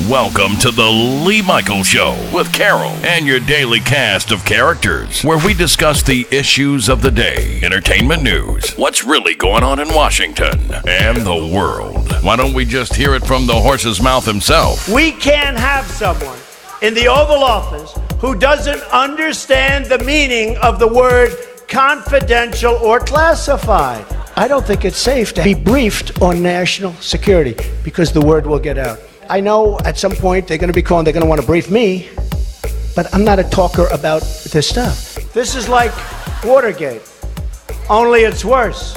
Welcome to the Lee Michaels Show with Carol and your daily cast of characters, where we discuss the issues of the day, entertainment news, what's really going on in Washington, and the world. Why don't we just hear it from the horse's mouth himself? We can't have someone in the Oval Office who doesn't understand the meaning of the word confidential or classified. I don't think it's safe to be briefed on national security because the word will get out. I know at some point they're going to want to brief me, but I'm not a talker about this stuff. This is like Watergate, only it's worse.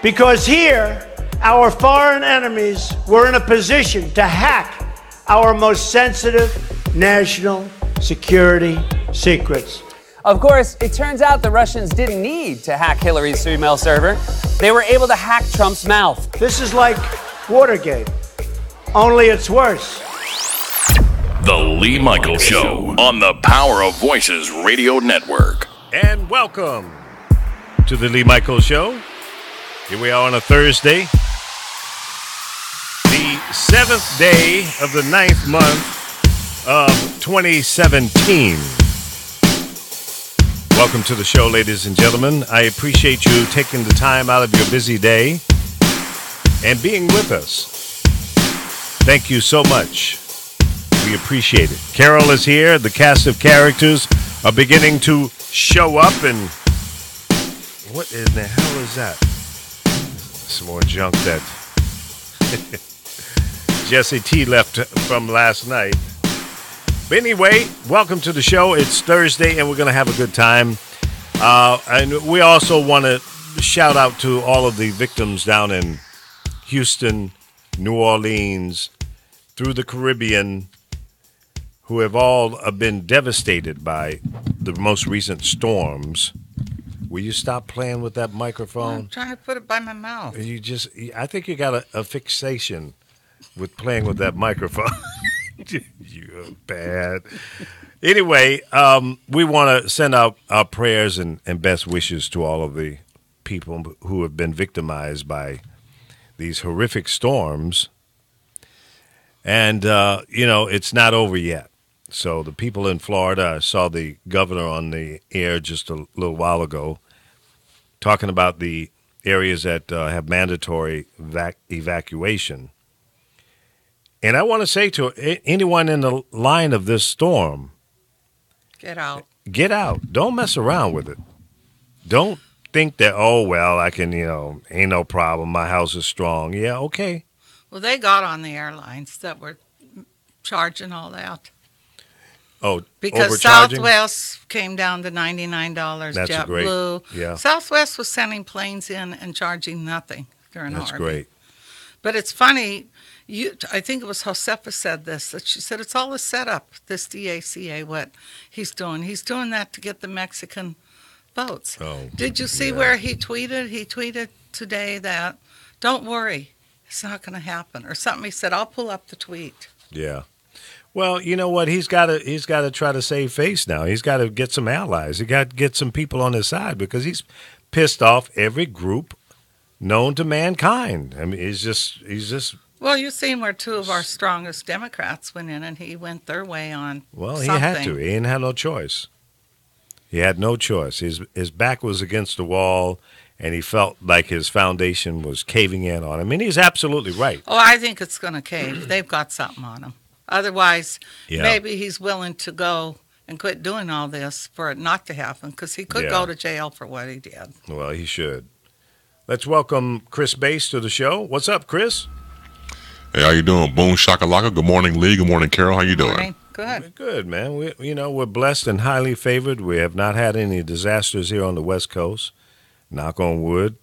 Because here, our foreign enemies were in a position to hack our most sensitive national security secrets. Of course, it turns out the Russians didn't need to hack Hillary's email server. They were able to hack Trump's mouth. This is like Watergate, only it's worse. The Lee Michaels Show on the Power of Voices Radio Network. And welcome to the Lee Michaels Show. Here we are on a Thursday, the 7th day of the 9th month of 2017. Welcome to the show, ladies and gentlemen. I appreciate you taking the time out of your busy day and being with us. Thank you so much. We appreciate it. Carol is here. The cast of characters are beginning to show up. And what in the hell is that? Some more junk that Jesse T left from last night. But anyway, welcome to the show. It's Thursday, and we're going to have a good time. And we also want to shout out to all of the victims down in Houston, New Orleans, through the Caribbean, who have all been devastated by the most recent storms. Will you stop playing with that microphone? I'm trying to put it by my mouth. I think you got a fixation with playing with that microphone. You're bad. Anyway, we want to send out our prayers and best wishes to all of the people who have been victimized by these horrific storms. And, it's not over yet. So the people in Florida, I saw the governor on the air just a little while ago talking about the areas that have mandatory evacuation. And I want to say to anyone in the line of this storm, get out. Get out. Don't mess around with it. Don't think that, I can, ain't no problem. My house is strong. Yeah, okay. Well, they got on the airlines that were charging all that. Oh, because Southwest came down to $99. That's JetBlue. Yeah. Southwest was sending planes in and charging nothing during That's Harvey. great. But it's funny. I think it was Josefa said this, that she said it's all a setup, this DACA, what he's doing. He's doing that to get the Mexican votes. Oh, Did you see where he tweeted? He tweeted today that, don't worry, it's not going to happen. Or something. He said, I'll pull up the tweet. Yeah. Well, you know what? He's got to try to save face now. He's got to get some allies. He got to get some people on his side because he's pissed off every group known to mankind. I mean, he's just. Well, you've seen where two of our strongest Democrats went in, and he went their way on. Well, something. He had to. He didn't have no choice. He had no choice. His back was against the wall, and he felt like his foundation was caving in on him. And he's absolutely right. Oh, I think it's going to cave. They've got something on him. Otherwise, maybe he's willing to go and quit doing all this for it not to happen, because he could go to jail for what he did. Well, he should. Let's welcome Chris Bass to the show. What's up, Chris? Hey, how you doing? Boom shakalaka. Good morning, Lee. Good morning, Carol. How you doing? Good. Good, man. We're blessed and highly favored. We have not had any disasters here on the West Coast. Knock on wood.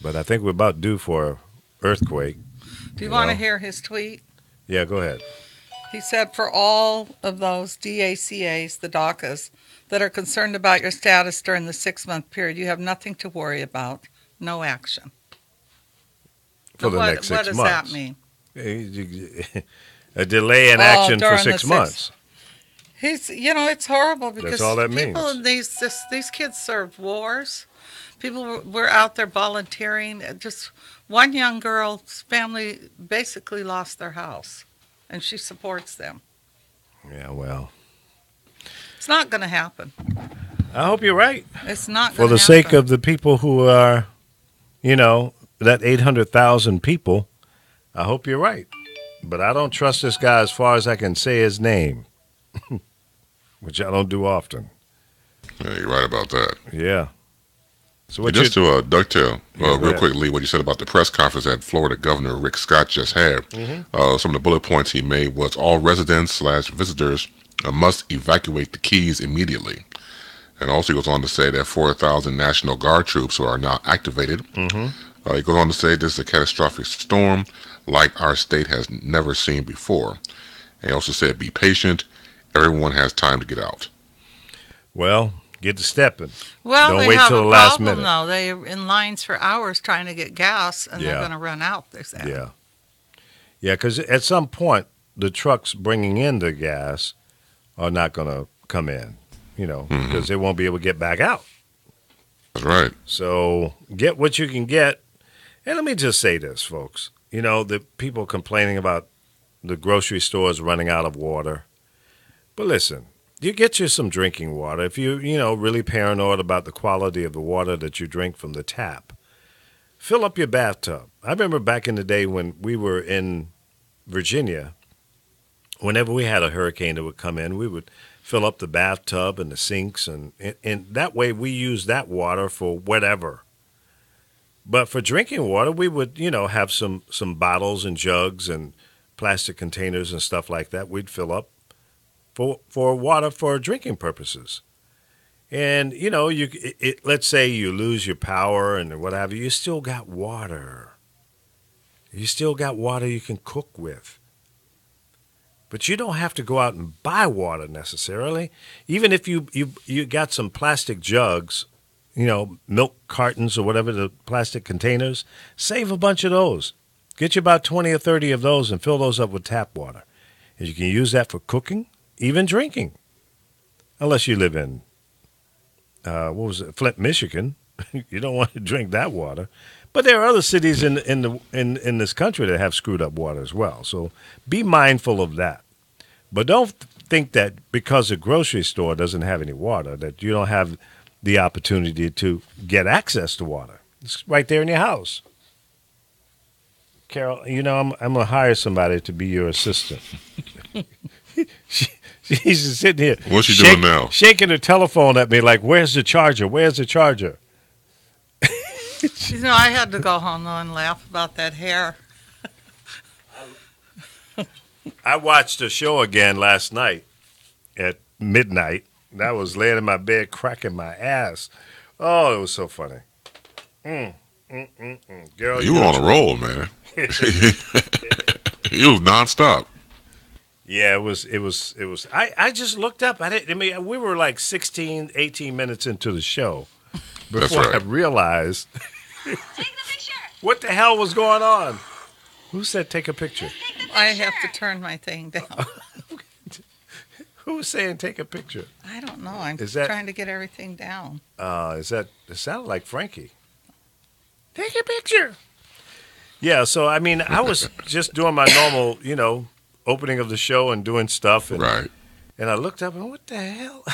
But I think we're about due for an earthquake. Do you want to hear his tweet? Yeah, go ahead. He said, for all of those DACAs, the DACAs, that are concerned about your status during the 6-month period, you have nothing to worry about. No action. For the next 6 months. What does that mean? A delay in action for 6 months. It's horrible because that's all that people, means. These kids served wars. People were out there volunteering. Just one young girl's family basically lost their house. and she supports them. Yeah, well, It's not going to happen. I hope you're right. It's not For going to the happen. sake of the people who are, that 800,000 people, I hope you're right. But I don't trust this guy as far as I can say his name, which I don't do often. Yeah, you're right about that. Yeah. So But what just to ducktail Yeah, go real ahead. quick, Lee, what you said about the press conference that Florida Governor Rick Scott just had. Some of the bullet points he made was all residents/visitors must evacuate the Keys immediately. And also he goes on to say that 4,000 National Guard troops are now activated. He goes on to say this is a catastrophic storm like our state has never seen before. And he also said, be patient. Everyone has time to get out. Well, get to stepping. Well, Don't they wait have till a the last problem, minute. though. They're in lines for hours trying to get gas, and Yeah. they're going to run out, they said. Yeah. Yeah, because at some point, the trucks bringing in the gas are not going to come in, because they won't be able to get back out. That's right. So get what you can get. And let me just say this, folks. The people complaining about the grocery stores running out of water. But listen, you get you some drinking water. If you're, really paranoid about the quality of the water that you drink from the tap, fill up your bathtub. I remember back in the day when we were in Virginia, whenever we had a hurricane that would come in, we would fill up the bathtub and the sinks, and that way we used that water for whatever. But for drinking water, we would, have some bottles and jugs and plastic containers and stuff like that. We'd fill up for water for drinking purposes. And, let's say you lose your power and whatever, you still got water. You still got water you can cook with. But you don't have to go out and buy water necessarily. Even if you got some plastic jugs, milk cartons or whatever, the plastic containers, save a bunch of those. Get you about 20 or 30 of those and fill those up with tap water. And you can use that for cooking, even drinking. Unless you live in, Flint, Michigan. You don't want to drink that water. But there are other cities in this country that have screwed up water as well. So be mindful of that. But don't think that because a grocery store doesn't have any water, that you don't have the opportunity to get access to water. It's right there in your house. Carol, I'm going to hire somebody to be your assistant. She's just sitting here. What's she doing now? Shaking her telephone at me like, where's the charger? Where's the charger? I had to go home, though, and laugh about that hair. I watched a show again last night at midnight. I was laying in my bed cracking my ass. Oh, it was so funny. Girl, You were on a roll, man. You was nonstop. Yeah, it was. I just looked up. We were like 16, 18 minutes into the show That's before I right. realized what the hell was going on. Who said take a picture? I have to turn my thing down. Who was saying take a picture? I don't know. I'm Is that- trying to get everything down. It sounded like Frankie. Take a picture. Yeah, so I was just doing my normal, opening of the show and doing stuff, and Right. and I looked up and what the hell?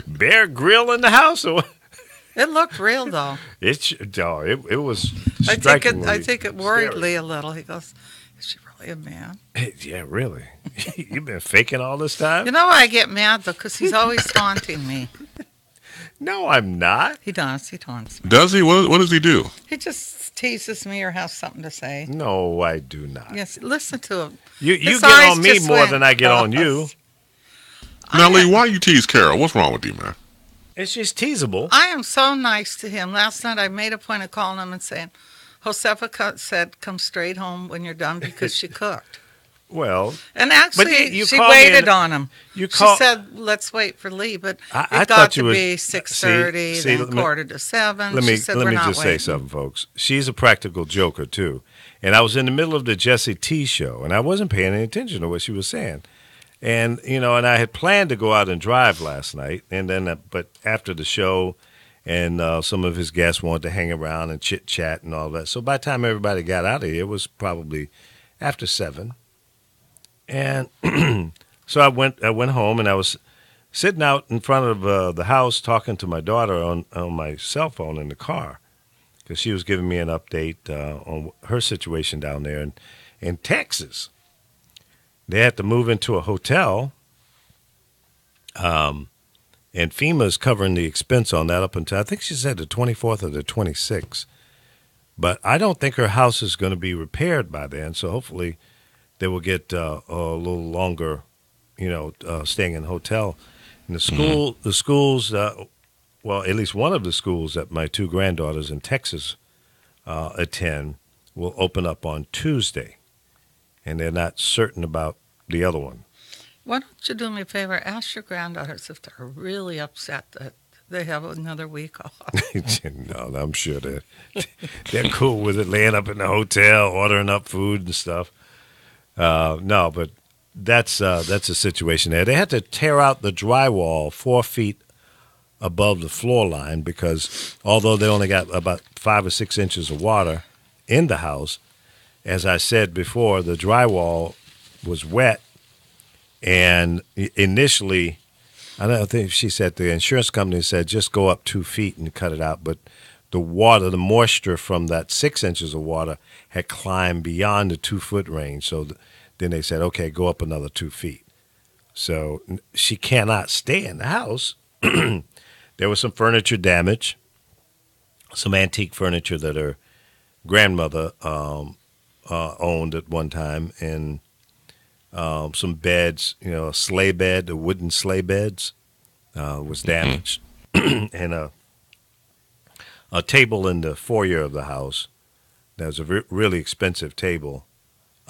Bear Grill in the house? Or what? It looked real, though. It was I strikingly think it worried scary. Lee a little. He goes, is she really a man? Yeah, really. You've been faking all this time? You know why I get mad, though? Because he's always taunting me. No, I'm not. He does. He taunts me. Does he? What does he do? He just teases me or has something to say. No, I do not. Yes, listen to him. You His get eyes on me just more went, than I get on you. Now, Lee, why you tease Carol? What's wrong with you, man? It's just teasable. I am so nice to him. Last night I made a point of calling him and saying, Josefa said, come straight home when you're done because she cooked. Well, And actually, you she called me waited and- on him. you She call- said, let's wait for Lee, but I it got thought to you was- be 6:30, see, then let me- 6:45. Let she me said, let we're me not just waiting. say something, folks. She's a practical joker too, and I was in the middle of the Jesse T show, and I wasn't paying any attention to what she was saying, and and I had planned to go out and drive last night, and then but after the show, and some of his guests wanted to hang around and chit chat and all that. So by the time everybody got out of here, it was probably after 7. And so I went home, and I was sitting out in front of the house talking to my daughter on my cell phone in the car, because she was giving me an update on her situation down there in Texas. They had to move into a hotel, and FEMA's covering the expense on that up until, I think she said, the 24th or the 26th. But I don't think her house is going to be repaired by then, so hopefully they will get a little longer, staying in a hotel. And the schools, well, at least one of the schools that my 2 granddaughters in Texas attend will open up on Tuesday, and they're not certain about the other one. Why don't you do me a favor? Ask your granddaughters if they're really upset that they have another week off. No, I'm sure they're cool with it, laying up in the hotel, ordering up food and stuff. No, but that's a situation there. They had to tear out the drywall 4 feet above the floor line, because although they only got about 5 or 6 inches of water in the house, as I said before, the drywall was wet. And initially, I don't think she said, the insurance company said just go up 2 feet and cut it out. But the moisture from that 6 inches of water had climbed beyond the 2-foot range. So then they said, okay, go up another 2 feet. So she cannot stay in the house. There was some furniture damage, some antique furniture that her grandmother owned at one time, and some beds, a sleigh bed, the wooden sleigh beds was damaged. And a table in the foyer of the house, that was a really expensive table,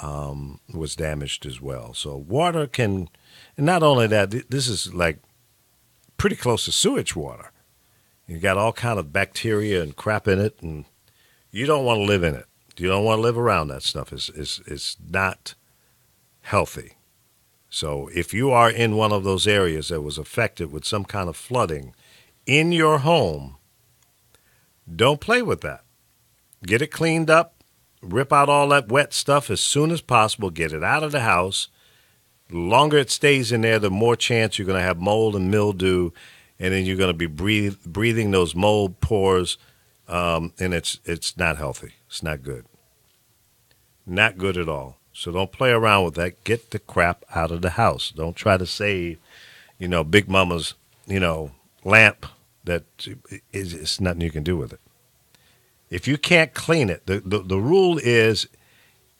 was damaged as well. So water can, and not only that, this is like pretty close to sewage water. You got all kind of bacteria and crap in it, and you don't want to live in it. You don't want to live around that stuff. It's not healthy. So if you are in one of those areas that was affected with some kind of flooding in your home, don't play with that. Get it cleaned up. Rip out all that wet stuff as soon as possible. Get it out of the house. The longer it stays in there, the more chance you're going to have mold and mildew, and then you're going to be breathing those mold pores, and it's not healthy. It's not good. Not good at all. So don't play around with that. Get the crap out of the house. Don't try to save, Big Mama's, lamp that it's nothing you can do with it. If you can't clean it, the rule is,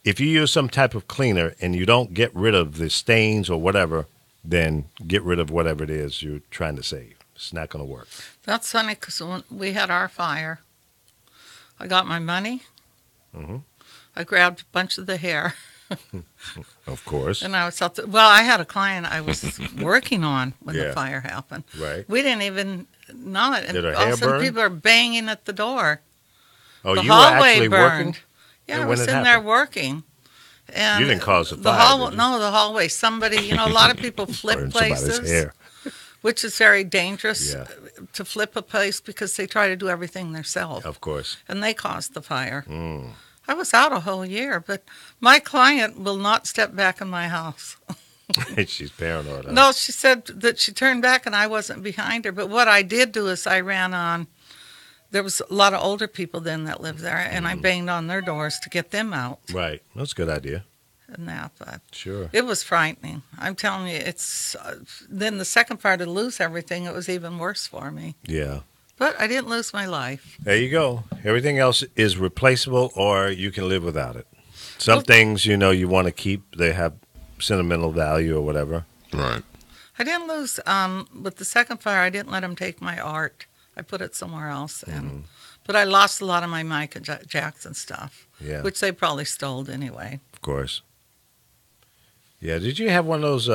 if you use some type of cleaner and you don't get rid of the stains or whatever, then get rid of whatever it is you're trying to save. It's not going to work. That's funny, because when we had our fire, I got my money. Mm-hmm. I grabbed a bunch of the hair. Of course. And I was out I had a client I was working on when the fire happened. Right. We didn't even know it. And Did her all hair of a sudden burn? people are banging at the door. Oh, the you were hallway actually burned. working? Yeah, And I when was it in there happened? working. And You didn't cause the fire, did you? No, the hallway. Somebody, a lot of people flip Burn places. somebody's hair. Which is very dangerous Yeah. to flip a place, because they try to do everything themselves. Of course. And they caused the fire. Mm. I was out a whole year, but my client will not step back in my house. She's paranoid. Huh? No, she said that she turned back and I wasn't behind her. But what I did do is I ran on. There was a lot of older people then that lived there, and I banged on their doors to get them out. Right. That's a good idea. And that, but Sure. it was frightening. I'm telling you, it's then the second part to lose everything, it was even worse for me. Yeah. But I didn't lose my life. There you go. Everything else is replaceable, or you can live without it. Some things, you want to keep. They have sentimental value or whatever. Right. I didn't lose. With the second fire, I didn't let them take my art. I put it somewhere else. But I lost a lot of my Michael Jackson stuff, which they probably stole anyway. Of course. Yeah. Did you have one of those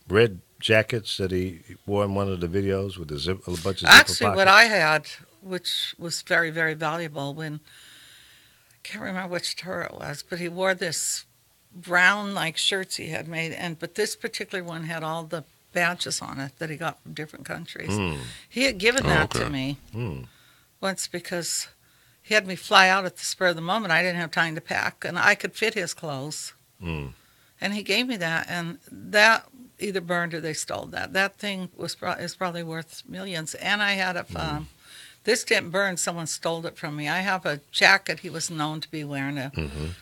red jackets that he wore in one of the videos with a bunch of zipper Actually, pockets? what I had, which was very, very valuable, when I can't remember which tour it was, but he wore this brown like shirts he had made, but this particular one had all the badges on it that he got from different countries. He had given that to me once because he had me fly out at the spur of the moment. I didn't have time to pack, and I could fit his clothes. And he gave me that, and that either burned or they stole that. That thing is probably worth millions. And I had a this didn't burn. Someone stole it from me. I have a jacket he was known to be wearing, a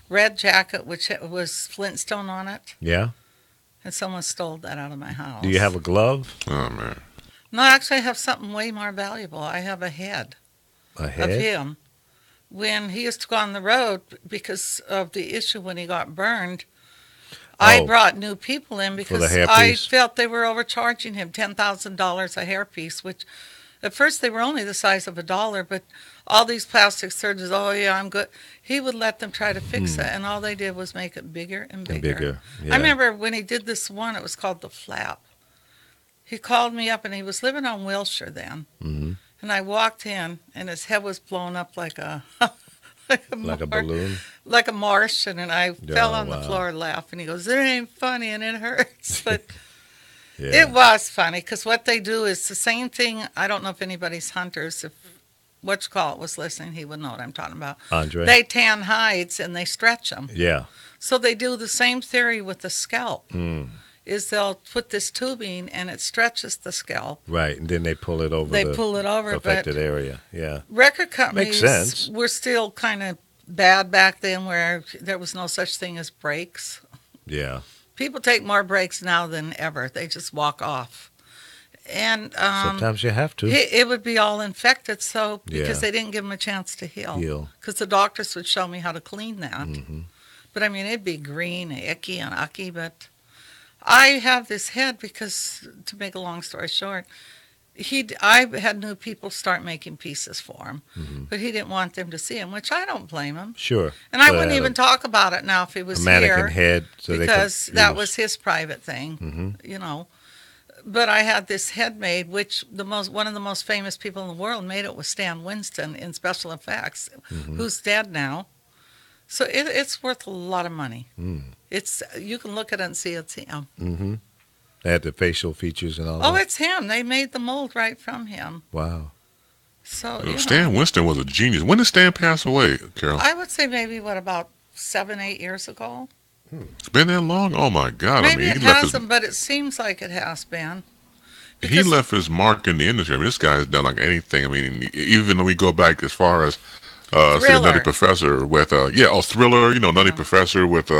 red jacket which was Flintstone on it. Yeah. And someone stole that out of my house. Do you have a glove? Oh man. No, actually, I have something way more valuable. I have a head. A head? Of him. When he used to go on the road, because of the issue when he got burned, I brought new people in because I felt they were overcharging him $10,000 a hairpiece, which at first they were only the size of $1, but all these plastic surgeons, oh yeah, I'm good. He would let them try to fix it, and all they did was make it bigger and bigger. Yeah. I remember when he did this one, it was called The Flap. He called me up, and he was living on Wilshire then. And I walked in, and his head was blown up like a like a balloon? Like a Martian, and I fell on the floor laughing. He goes, it ain't funny, and it hurts. But it was funny, because what they do is the same thing. I don't know if anybody's hunters, if was listening, he would know what I'm talking about. Andre? They tan hides, and they stretch them. Yeah. So they do the same theory with the scalp. Is they'll put this tubing and it stretches the scalp. Right, and then they pull it over the affected area. Yeah. Record companies Makes sense. were still kind of bad back then where there was no such thing as breaks. Yeah. People take more breaks now than ever. They just walk off. And sometimes you have to. It would be all infected, because they didn't give them a chance to heal. Because the doctors would show me how to clean that. But I mean, it'd be green, icky, and ucky, but I have this head because, to make a long story short, I had new people start making pieces for him, but he didn't want them to see him, which I don't blame him. Sure. And I wouldn't even talk about it now if he was a mannequin here, head, because that was his private thing, you know. But I had this head made, which one of the most famous people in the world made it was Stan Winston in special effects, who's dead now. So it's worth a lot of money. You can look at it and see it's him. They had the facial features and all that. Oh, it's him. They made the mold right from him. Wow. So Stan Winston was a genius. When did Stan pass away, Carol? I would say maybe about 7-8 years ago. It's been that long? Oh my God! Maybe it hasn't, but it seems like it has been. He left his mark in the industry. I mean, this guy's done like anything. I mean, even though we go back as far as say Nutty Professor with Thriller, Nutty Professor with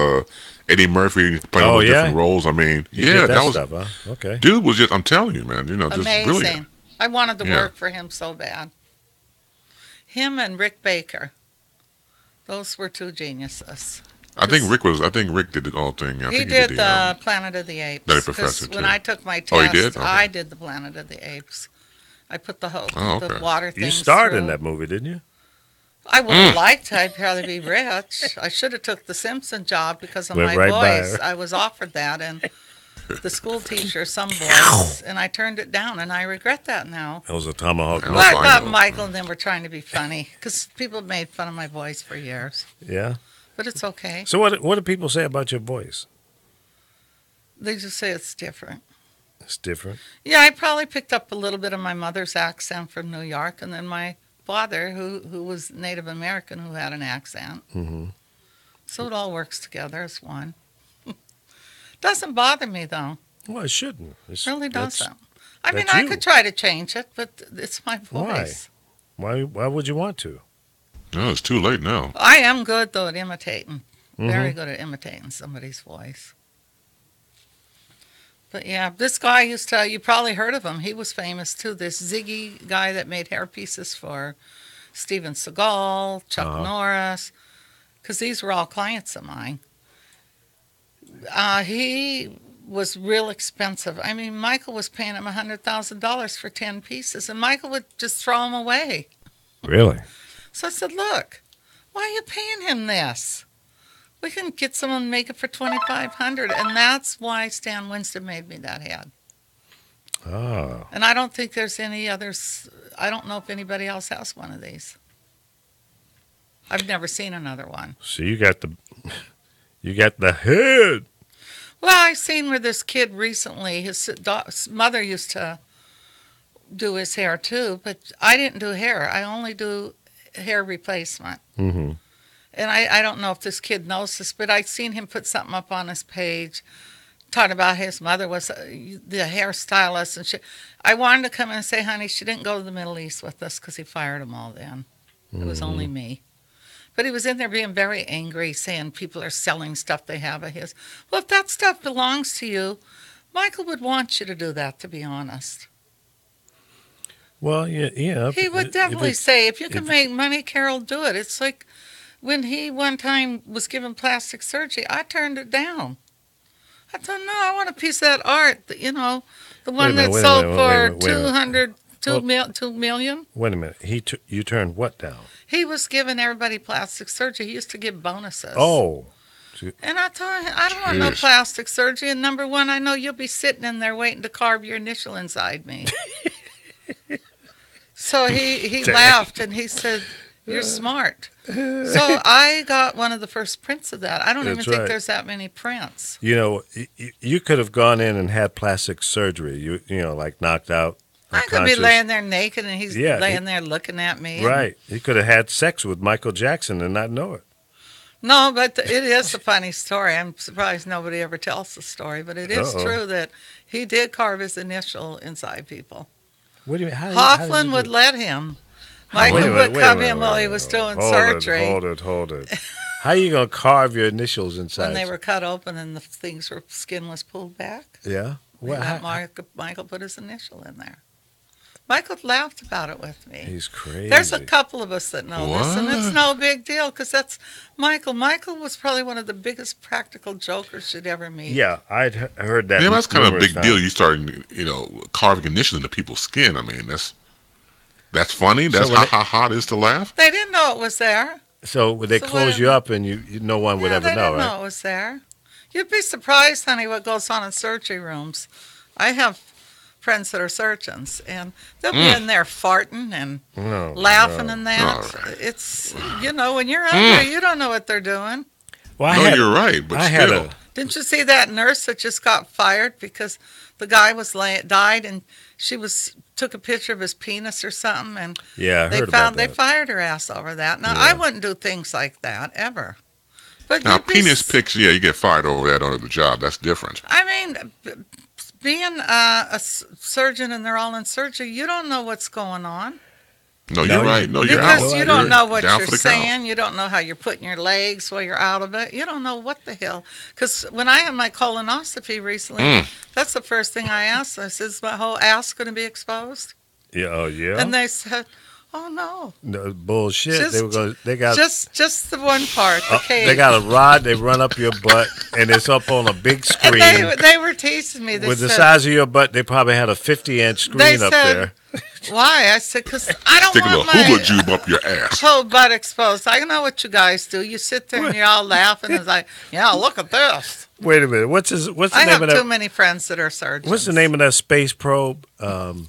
Eddie Murphy playing all different roles. I mean, that was stuff, huh? Okay. Dude was I'm telling you, man, just amazing. Brilliant. I wanted to work for him so bad. Him and Rick Baker, those were two geniuses. I think Rick did the whole thing. He did the Planet of the Apes. Nutty Professor too. When I took my test, he did? Okay. I did the Planet of the Apes. I put the water things. You starred in that movie, didn't you? I would have liked to. I'd probably be rich. I should have took the Simpson job because of my voice. I was offered that, and the school teacher, some voice, and I turned it down, and I regret that now. That was a tomahawk. Well, I thought Michael and them were trying to be funny because people made fun of my voice for years. Yeah. But it's okay. So what do people say about your voice? They just say it's different. It's different? Yeah, I probably picked up a little bit of my mother's accent from New York, and then my father, who was Native American, who had an accent. So it all works together as one. Doesn't bother me, though. Well, it shouldn't. It really doesn't. I mean, I could try to change it, but it's my voice. Why would you want to? No, it's too late now. I am good, though, at imitating. Very good at imitating somebody's voice. But yeah, this guy you probably heard of him. He was famous too. This Ziggy guy that made hairpieces for Steven Seagal, Chuck Norris, because these were all clients of mine. He was real expensive. I mean, Michael was paying him $100,000 for 10 pieces, and Michael would just throw them away. Really? So I said, look, why are you paying him this? We can get someone and make it for $2,500, and that's why Stan Winston made me that head. Oh. And I don't think there's any others. I don't know if anybody else has one of these. I've never seen another one. So you got the head. Well, I seen where this kid recently, his mother used to do his hair too, but I didn't do hair. I only do hair replacement. Mm-hmm. And I don't know if this kid knows this, but I seen him put something up on his page talking about his mother was the hairstylist. And I wanted to come in and say, honey, she didn't go to the Middle East with us because he fired them all then. It was only me. But he was in there being very angry, saying people are selling stuff they have of his. Well, if that stuff belongs to you, Michael would want you to do that, to be honest. Well, yeah. He would definitely say, if you can make money, Carol, do it. It's like when he one time was given plastic surgery, I turned it down. I thought, no, I want a piece of that art, the one that sold for $2 million. Wait a minute. You turned what down? He was giving everybody plastic surgery. He used to give bonuses. Oh. And I told him, I don't want no plastic surgery. And number one, I know you'll be sitting in there waiting to carve your initial inside me. So he laughed and he said, you're smart. So I got one of the first prints of that. I don't even think there's that many prints. You could have gone in and had plastic surgery. Like knocked out. I could be laying there naked and he's laying there looking at me. Right. He could have had sex with Michael Jackson and not know it. No, but it is a funny story. I'm surprised nobody ever tells the story, but it is true that he did carve his initial inside people. What do you mean? Hoffman would let him. Michael would come in while he was doing surgery. Hold it. How are you going to carve your initials inside? When they were cut open and the skin was pulled back. Yeah. Michael put his initial in there. Michael laughed about it with me. He's crazy. There's a couple of us that know this, and it's no big deal because that's Michael. Michael was probably one of the biggest practical jokers you'd ever meet. Yeah, I'd heard that. Yeah, that's kind of a big deal. You starting, carving initials into people's skin. I mean, that's funny. That's how it is to laugh. They didn't know it was there. So would they close you up and no one would ever know, right? They didn't know it was there. You'd be surprised, honey, what goes on in surgery rooms. I have friends that are surgeons, and they'll be in there farting and laughing and that. Right. It's, when you're under, you don't know what they're doing. Well, you're right, but still. Didn't you see that nurse that just got fired because the guy died and she took a picture of his penis or something, and they fired her ass over that. Now, I wouldn't do things like that, ever. But now, penis pics, you get fired over that on the job. That's different. I mean, being a surgeon and they're all in surgery, you don't know what's going on. No, you're right. No, you're out. Because you don't know what you're saying. You don't know how you're putting your legs while you're out of it. You don't know what the hell. Because when I had my colonoscopy recently, that's the first thing I asked. I said, is my whole ass going to be exposed? Yeah, oh, yeah. And they said, oh, no. No, bullshit. They got just the one part, the cage. They got a rod. They run up your butt, and it's up on a big screen. And they were teasing me. With the size of your butt, they probably had a 50-inch screen up there. Why? I said, because I don't want my hula jube up your ass. Whole butt exposed. I know what you guys do. You sit there and you're all laughing. It's like, look at this. Wait a minute. What's the name of that? I have too many friends that are surgeons. What's the name of that space probe that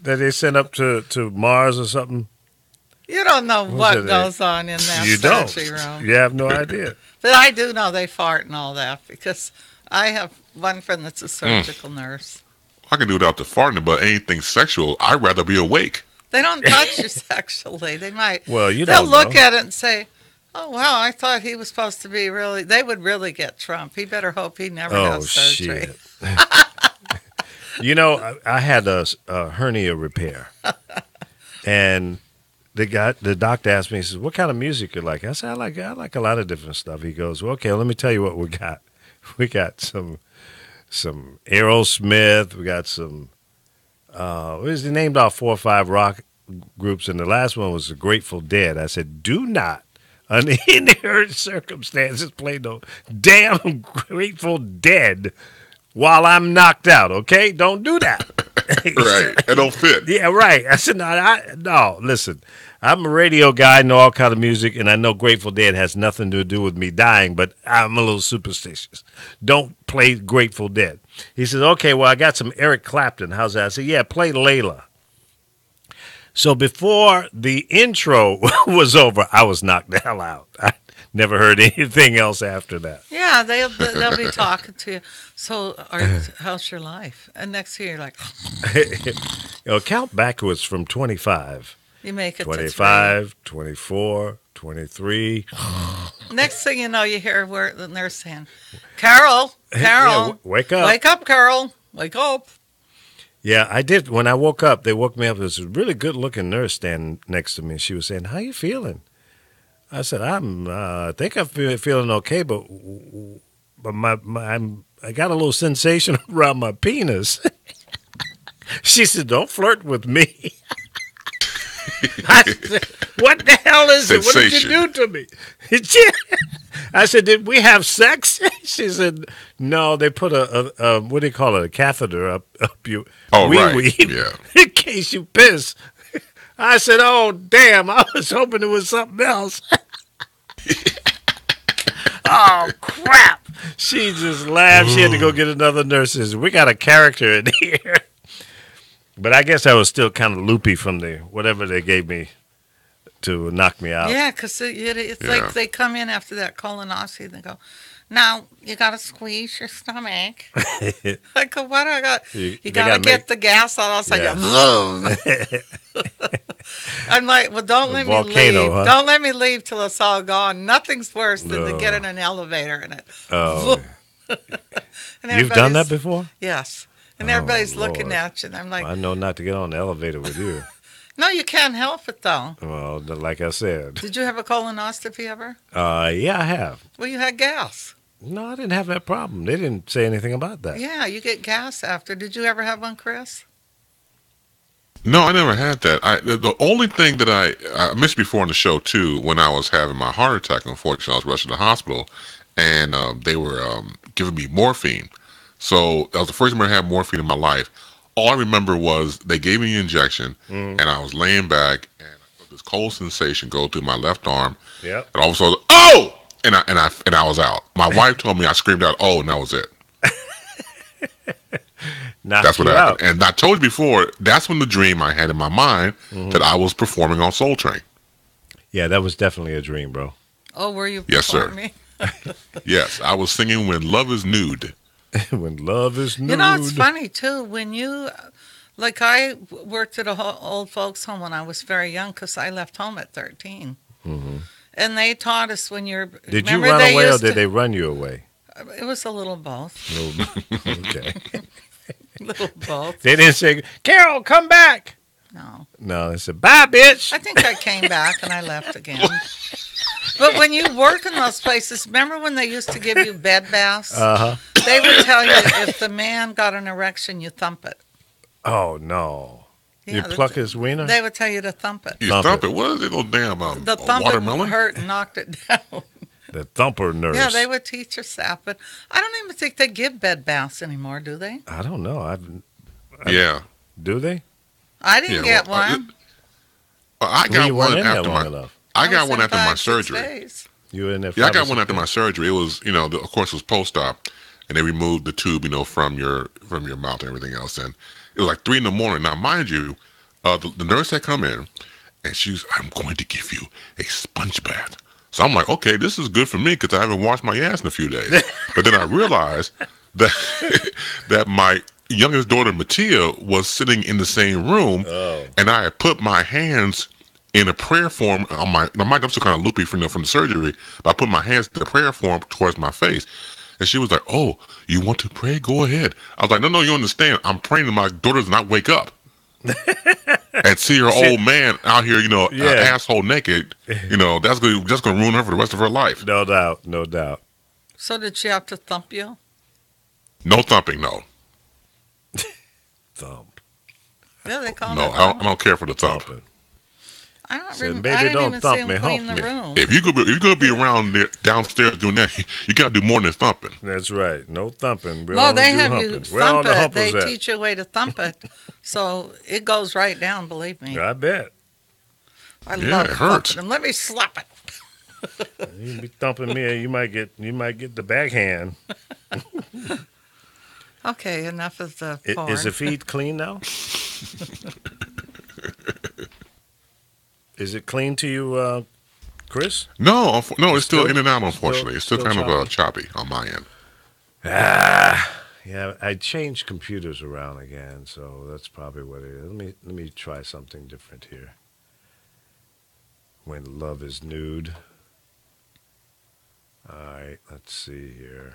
they sent up to Mars or something? You don't know what goes on in that surgery room. You have no idea. But I do know they fart and all that because I have one friend that's a surgical nurse. I can do without the farting, but anything sexual, I'd rather be awake. They don't touch you sexually. They might. Well, they'll look at it and say, oh, wow, I thought he was supposed to be really. They would really get Trump. He better hope he never has surgery. Shit. I had a hernia repair. And the doctor asked me, he says, what kind of music you like? I said, I like a lot of different stuff. He goes, well, okay, let me tell you what we got. We got some Aerosmith. We got some. They named off 4 or 5 rock groups, and the last one was the Grateful Dead. I said, do not, under any circumstances, play no damn Grateful Dead while I'm knocked out. Okay, don't do that. Right, it don't fit. Yeah, right. I said, no. Listen, I'm a radio guy, know all kind of music, and I know Grateful Dead has nothing to do with me dying, but I'm a little superstitious. Don't play Grateful Dead. He says, okay, well, I got some Eric Clapton. How's that? I said, yeah, play Layla. So before the intro was over, I was knocked the hell out. I never heard anything else after that. Yeah, they'll be talking to you. So, how's your life? And next thing you're like, Count backwards from 25. you make it to 25, 24, 23. 3. Next thing you know, you hear where the nurse saying, Carol, Yeah, wake up. wake up, Carol, wake up. Yeah, I did. When I woke up, they woke me up. There was a really good-looking nurse standing next to me. She was saying, "How you feeling?" I said, I think I'm feeling okay, but I got a little sensation around my penis." She said, "Don't flirt with me." I said, "What the hell is it? What did you do to me?" I said, "Did we have sex?" She said, "No, they put a what do you call it? A catheter up your wee-wee Yeah. in case you piss." I said, "Oh, damn, I was hoping it was something else." Oh, crap. She just laughed. She had to go get another nurse. She said, "We got a character in here." But I guess I was still kind of loopy from the whatever they gave me to knock me out. Yeah, because it's like they come in after that colonoscopy and they go, "Now you got to squeeze your stomach." I go, "What do I got?" You got to get the gas out. Outside. I'm like, "Well, don't let me leave. Huh? Don't let me leave till it's all gone. Nothing's worse than to get in an elevator and it." Oh. And You've done that before? Yes. And everybody's looking Lord. at you, and I'm like, I know not to get on the elevator with you. "No, you can't help it, though." Well, like I said. Did you have a colonoscopy ever? Yeah, I have. Well, you had gas. No, I didn't have that problem. They didn't say anything about that. Yeah, you get gas after. Did you ever have one, Chris? No, I never had that. The only thing that I missed before on the show too, when I was having my heart attack, unfortunately, I was rushed to the hospital, and they were giving me morphine. So that was the first time I had morphine in my life. All I remember was they gave me an injection, and I was laying back, and I felt this cold sensation go through my left arm. Yep. And all of a sudden, oh! And I was out. My wife told me I screamed out, "Oh!" and that was it. That's what happened. And I told you before, that's when the dream I had in my mind that I was performing on Soul Train. Yeah, that was definitely a dream, bro. Oh, were you Yes, sir. performing? Yes, I was singing "When Love Is Nude." When love is nude. You know, it's funny, too. When you, like, I worked at a old folks' home when I was very young because I left home at 13. Mm-hmm. And they taught us when you're... Did you run away or did they run you away? It was a little both. Okay. Little both. They didn't say, "Carol, come back." No. No, they said, "Bye, bitch." I think I came back and I left again. But when you work in those places, remember when they used to give you bed baths? Uh-huh. They would tell you if the man got an erection, you thump it. Oh, no. Yeah, You pluck his wiener? They would tell you to thump it. You thump it. What is it? Little damn The thumping watermelon? hurt and knocked it down. The thumper nurse. Yeah, they would teach us that, but I don't even think they give bed baths anymore, do they? I don't know. Yeah. Do they? I didn't get well, one. I got You one weren't in there after long my. enough. I was got one in after my 5-6 surgery. days. You were in there. Yeah, I 5 or got one 6 after my days. surgery. It was, of course, it was post-op, and they removed the tube, from your mouth and everything else. And it was like 3 a.m. Now, mind you, the nurse had come in, and she's, "I'm going to give you a sponge bath." So I'm like, okay, this is good for me because I haven't washed my ass in a few days. But then I realized that that my youngest daughter, Mattia, was sitting in the same room, and I had put my hands in a prayer form on my I'm still kind of loopy from the surgery, but I put my hands in the prayer form towards my face. And she was like, "Oh, you want to pray? Go ahead." I was like, No, you understand. I'm praying that my daughter does not wake up and see her old man out here, asshole naked. That's just gonna ruin her for the rest of her life. No doubt. No doubt. So did she have to thump you? No thumping, no. Thump. Yeah, they call No, it I don't care for the thump. Thumping. I don't Said, remember. "Baby, I didn't don't even thump see him me, clean hump the me." room. If you're gonna be around there, downstairs doing that, you gotta do more than thumping. That's right. No thumping. We Well, only they do have humping. you Where all thump the it. They humpers at? teach you a way to thump it, so it goes right down. Believe me, I bet. I Yeah, love it hurts. thumping them. Let me slap it. You be thumping me, you might get the backhand. Okay, enough of the porn. Is the feed clean now? Is it clean to you, Chris? No, it's still in and out. Unfortunately, it's still kind of choppy on my end. Yeah, I changed computers around again, so that's probably what it is. Let me try something different here. When love is nude. All right, let's see here.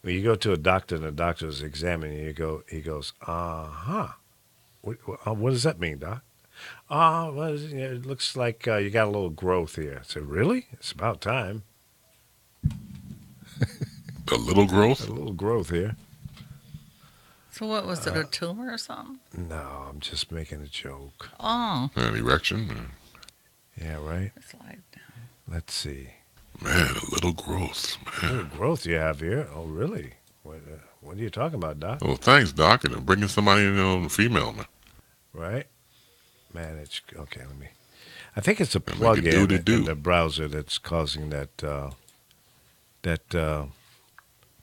When you go to a doctor and the doctor's examining you, he goes, What does that mean, Doc? It looks like you got a little growth here. I said, really? It's about time. A little growth? A little growth here. So what was it, a tumor or something? No, I'm just making a joke. Oh. An erection? Yeah, right? It's like, Let's see. Man, a little growth. A little growth you have here. Oh, really? What are you talking about, Doc? Well, thanks, Doc. And bringing somebody, female, man. Right? Man, it's okay. I think it's a plug-in in the browser that's causing that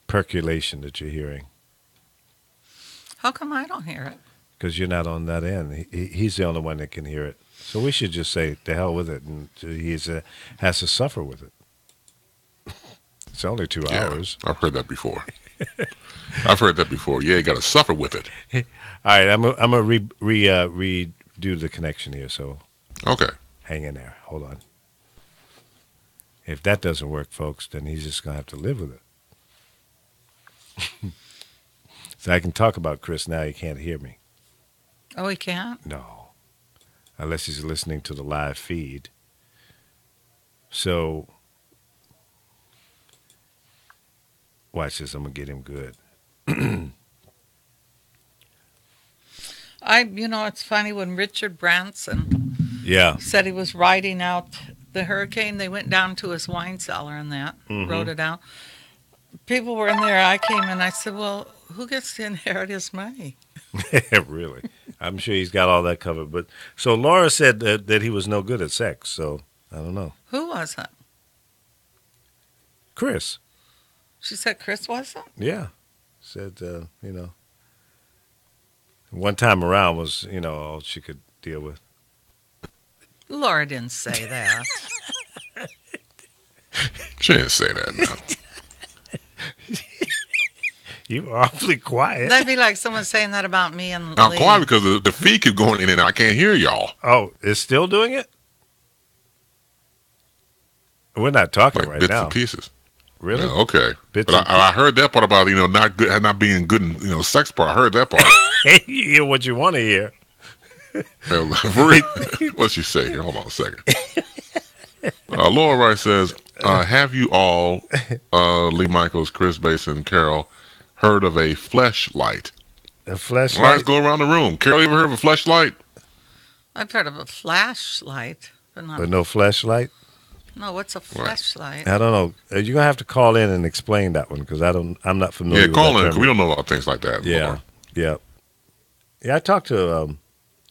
percolation that you're hearing. how come I don't hear it? Because you're not on that end. He's the only one that can hear it. So we should just say, "The hell with it," and he has to suffer with it. It's only 2 hours. I've heard that before. Yeah, you got to suffer with it. All right, I'm gonna redo the connection here. So Okay. hang in there. Hold on. If that doesn't work, folks, then he's just gonna have to live with it. So I can talk about Chris now. He can't hear me. Oh, he can't? No, unless he's listening to the live feed. So watch this. I'm gonna get him good. It's funny when Richard Branson Yeah. said he was writing out the hurricane. They went down to his wine cellar and wrote it out. People were in there. I came and I said, well, who gets to inherit his money? Really? I'm sure he's got all that covered. But so Laura said that he was no good at sex. So I don't know. Who was it? Chris. She said Chris wasn't? Yeah. Said, one time around was, all she could deal with. Laura didn't say that. She didn't say that now. You were awfully quiet. That'd be like someone saying that about me and I'm Lee. quiet because the feed keep going in and out. I can't hear y'all. Oh, it's still doing it? We're not talking Like right bits now. and pieces. Really? Yeah, okay. Bits But and I heard that part about, not being good in, sex part. I heard that part. You hear what you want to hear. What's she say here? Hold on a second. Laura Rice says, have you all, Lee Michaels, Chris Basin, Carol, heard of a fleshlight? A fleshlight? All right, let's go around the room. Carol, you ever heard of a fleshlight? I've heard of a flashlight, but not. But no flashlight? No, what's a flashlight? I don't know. You're going to have to call in and explain that one because I'm not familiar Yeah, with call that in. term. 'Cause we don't know about things like that. Yeah. Laura. Yeah. Yeah, I talked to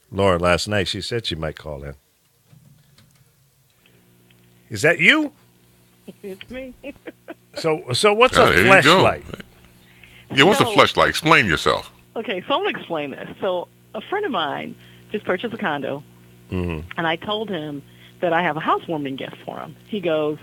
Laura last night. She said she might call in. Is that you? It's me. So what's Yeah, a there you go. flashlight? Yeah, what's a No. fleshlight? Explain yourself. Okay, so I'm going to explain this. So a friend of mine just purchased a condo, and I told him that I have a housewarming gift for him. He goes,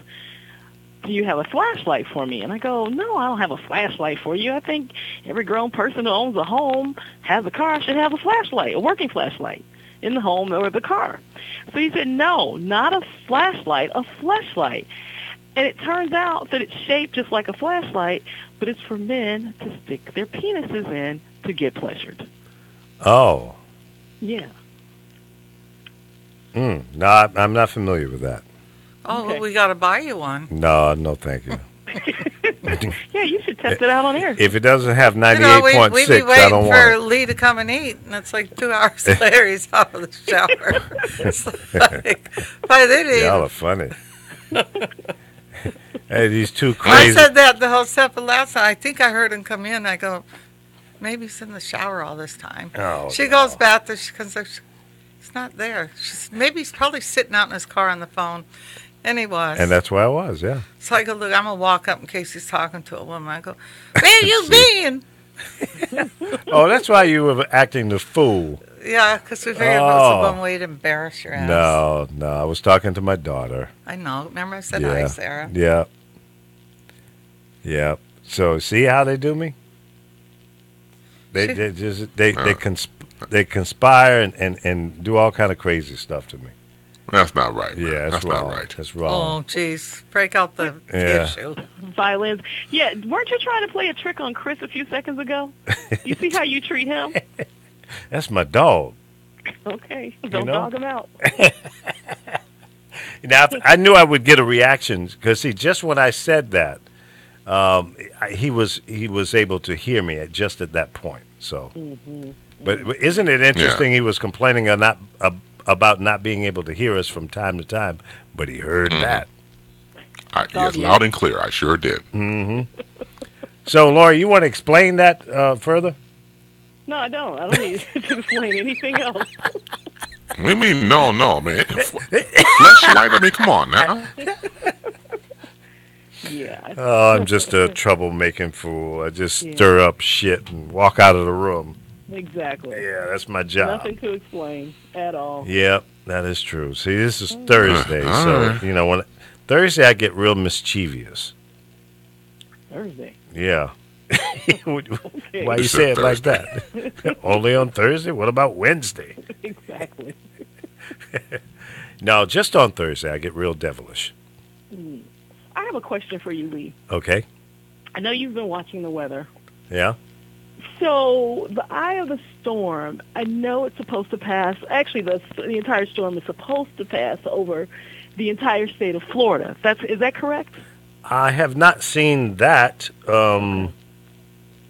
do you have a flashlight for me? And I go, no, I don't have a flashlight for you. I think every grown person who owns a home, has a car, should have a flashlight, a working flashlight in the home or the car. So he said, no, not a flashlight, a fleshlight. And it turns out that it's shaped just like a flashlight, but it's for men to stick their penises in to get pleasured. Oh. Yeah. No, I'm not familiar with that. Oh, Okay. well, we got to buy you one. No, thank you. Yeah, you should test it out on air. If it doesn't have We'd 98.6, be I waiting don't for want it. Lee to come and eat, and it's like 2 hours later he's out of the shower. It's like, by then Y'all are funny. Hey, these two I crazy. said that the whole step of last night. I think I heard him come in. I go, maybe he's in the shower all this time. Oh, she no. goes back there. She comes up. He's not there. Maybe he's probably sitting out in his car on the phone. And he was. And that's where I was, yeah. So I go, look, I'm going to walk up in case he's talking to a woman. I go, where you been? Oh, that's why you were acting the fool. Yeah, because we figured it was one way to embarrass your ass. No, I was talking to my daughter. I know. Remember I said hi, Sarah? Yeah. So see how they do me? They conspire and do all kind of crazy stuff to me. That's not right. Man. Yeah, that's wrong. not right. That's wrong. Oh, jeez. Break out the issue. Violins. Yeah, weren't you trying to play a trick on Chris a few seconds ago? You see how you treat him? That's my dog. Okay, don't dog him out. Now, I knew I would get a reaction because, see, just when I said that, he was able to hear me at that point. So, but isn't it interesting? Yeah. He was complaining about not being able to hear us from time to time, but he heard that. Yes, loud and clear. I sure did. So, Laura, you want to explain that further? No, I don't. I don't need to explain anything else. What do you mean, no, man? Fleshlight, I mean, come on now. Yeah. Oh, I'm just a troublemaking fool. I just stir up shit and walk out of the room. Exactly. Yeah, that's my job. Nothing to explain at all. Yep, that is true. See, this is Thursday, so when Thursday I get real mischievous. Thursday. Yeah. Okay. Why you say it like that? Only on Thursday? What about Wednesday? Exactly. No, just on Thursday I get real devilish. I have a question for you, Lee. Okay. I know you've been watching the weather. Yeah. So the eye of the storm, I know it's supposed to pass. Actually, the entire storm is supposed to pass over the entire state of Florida. Is that correct? I have not seen that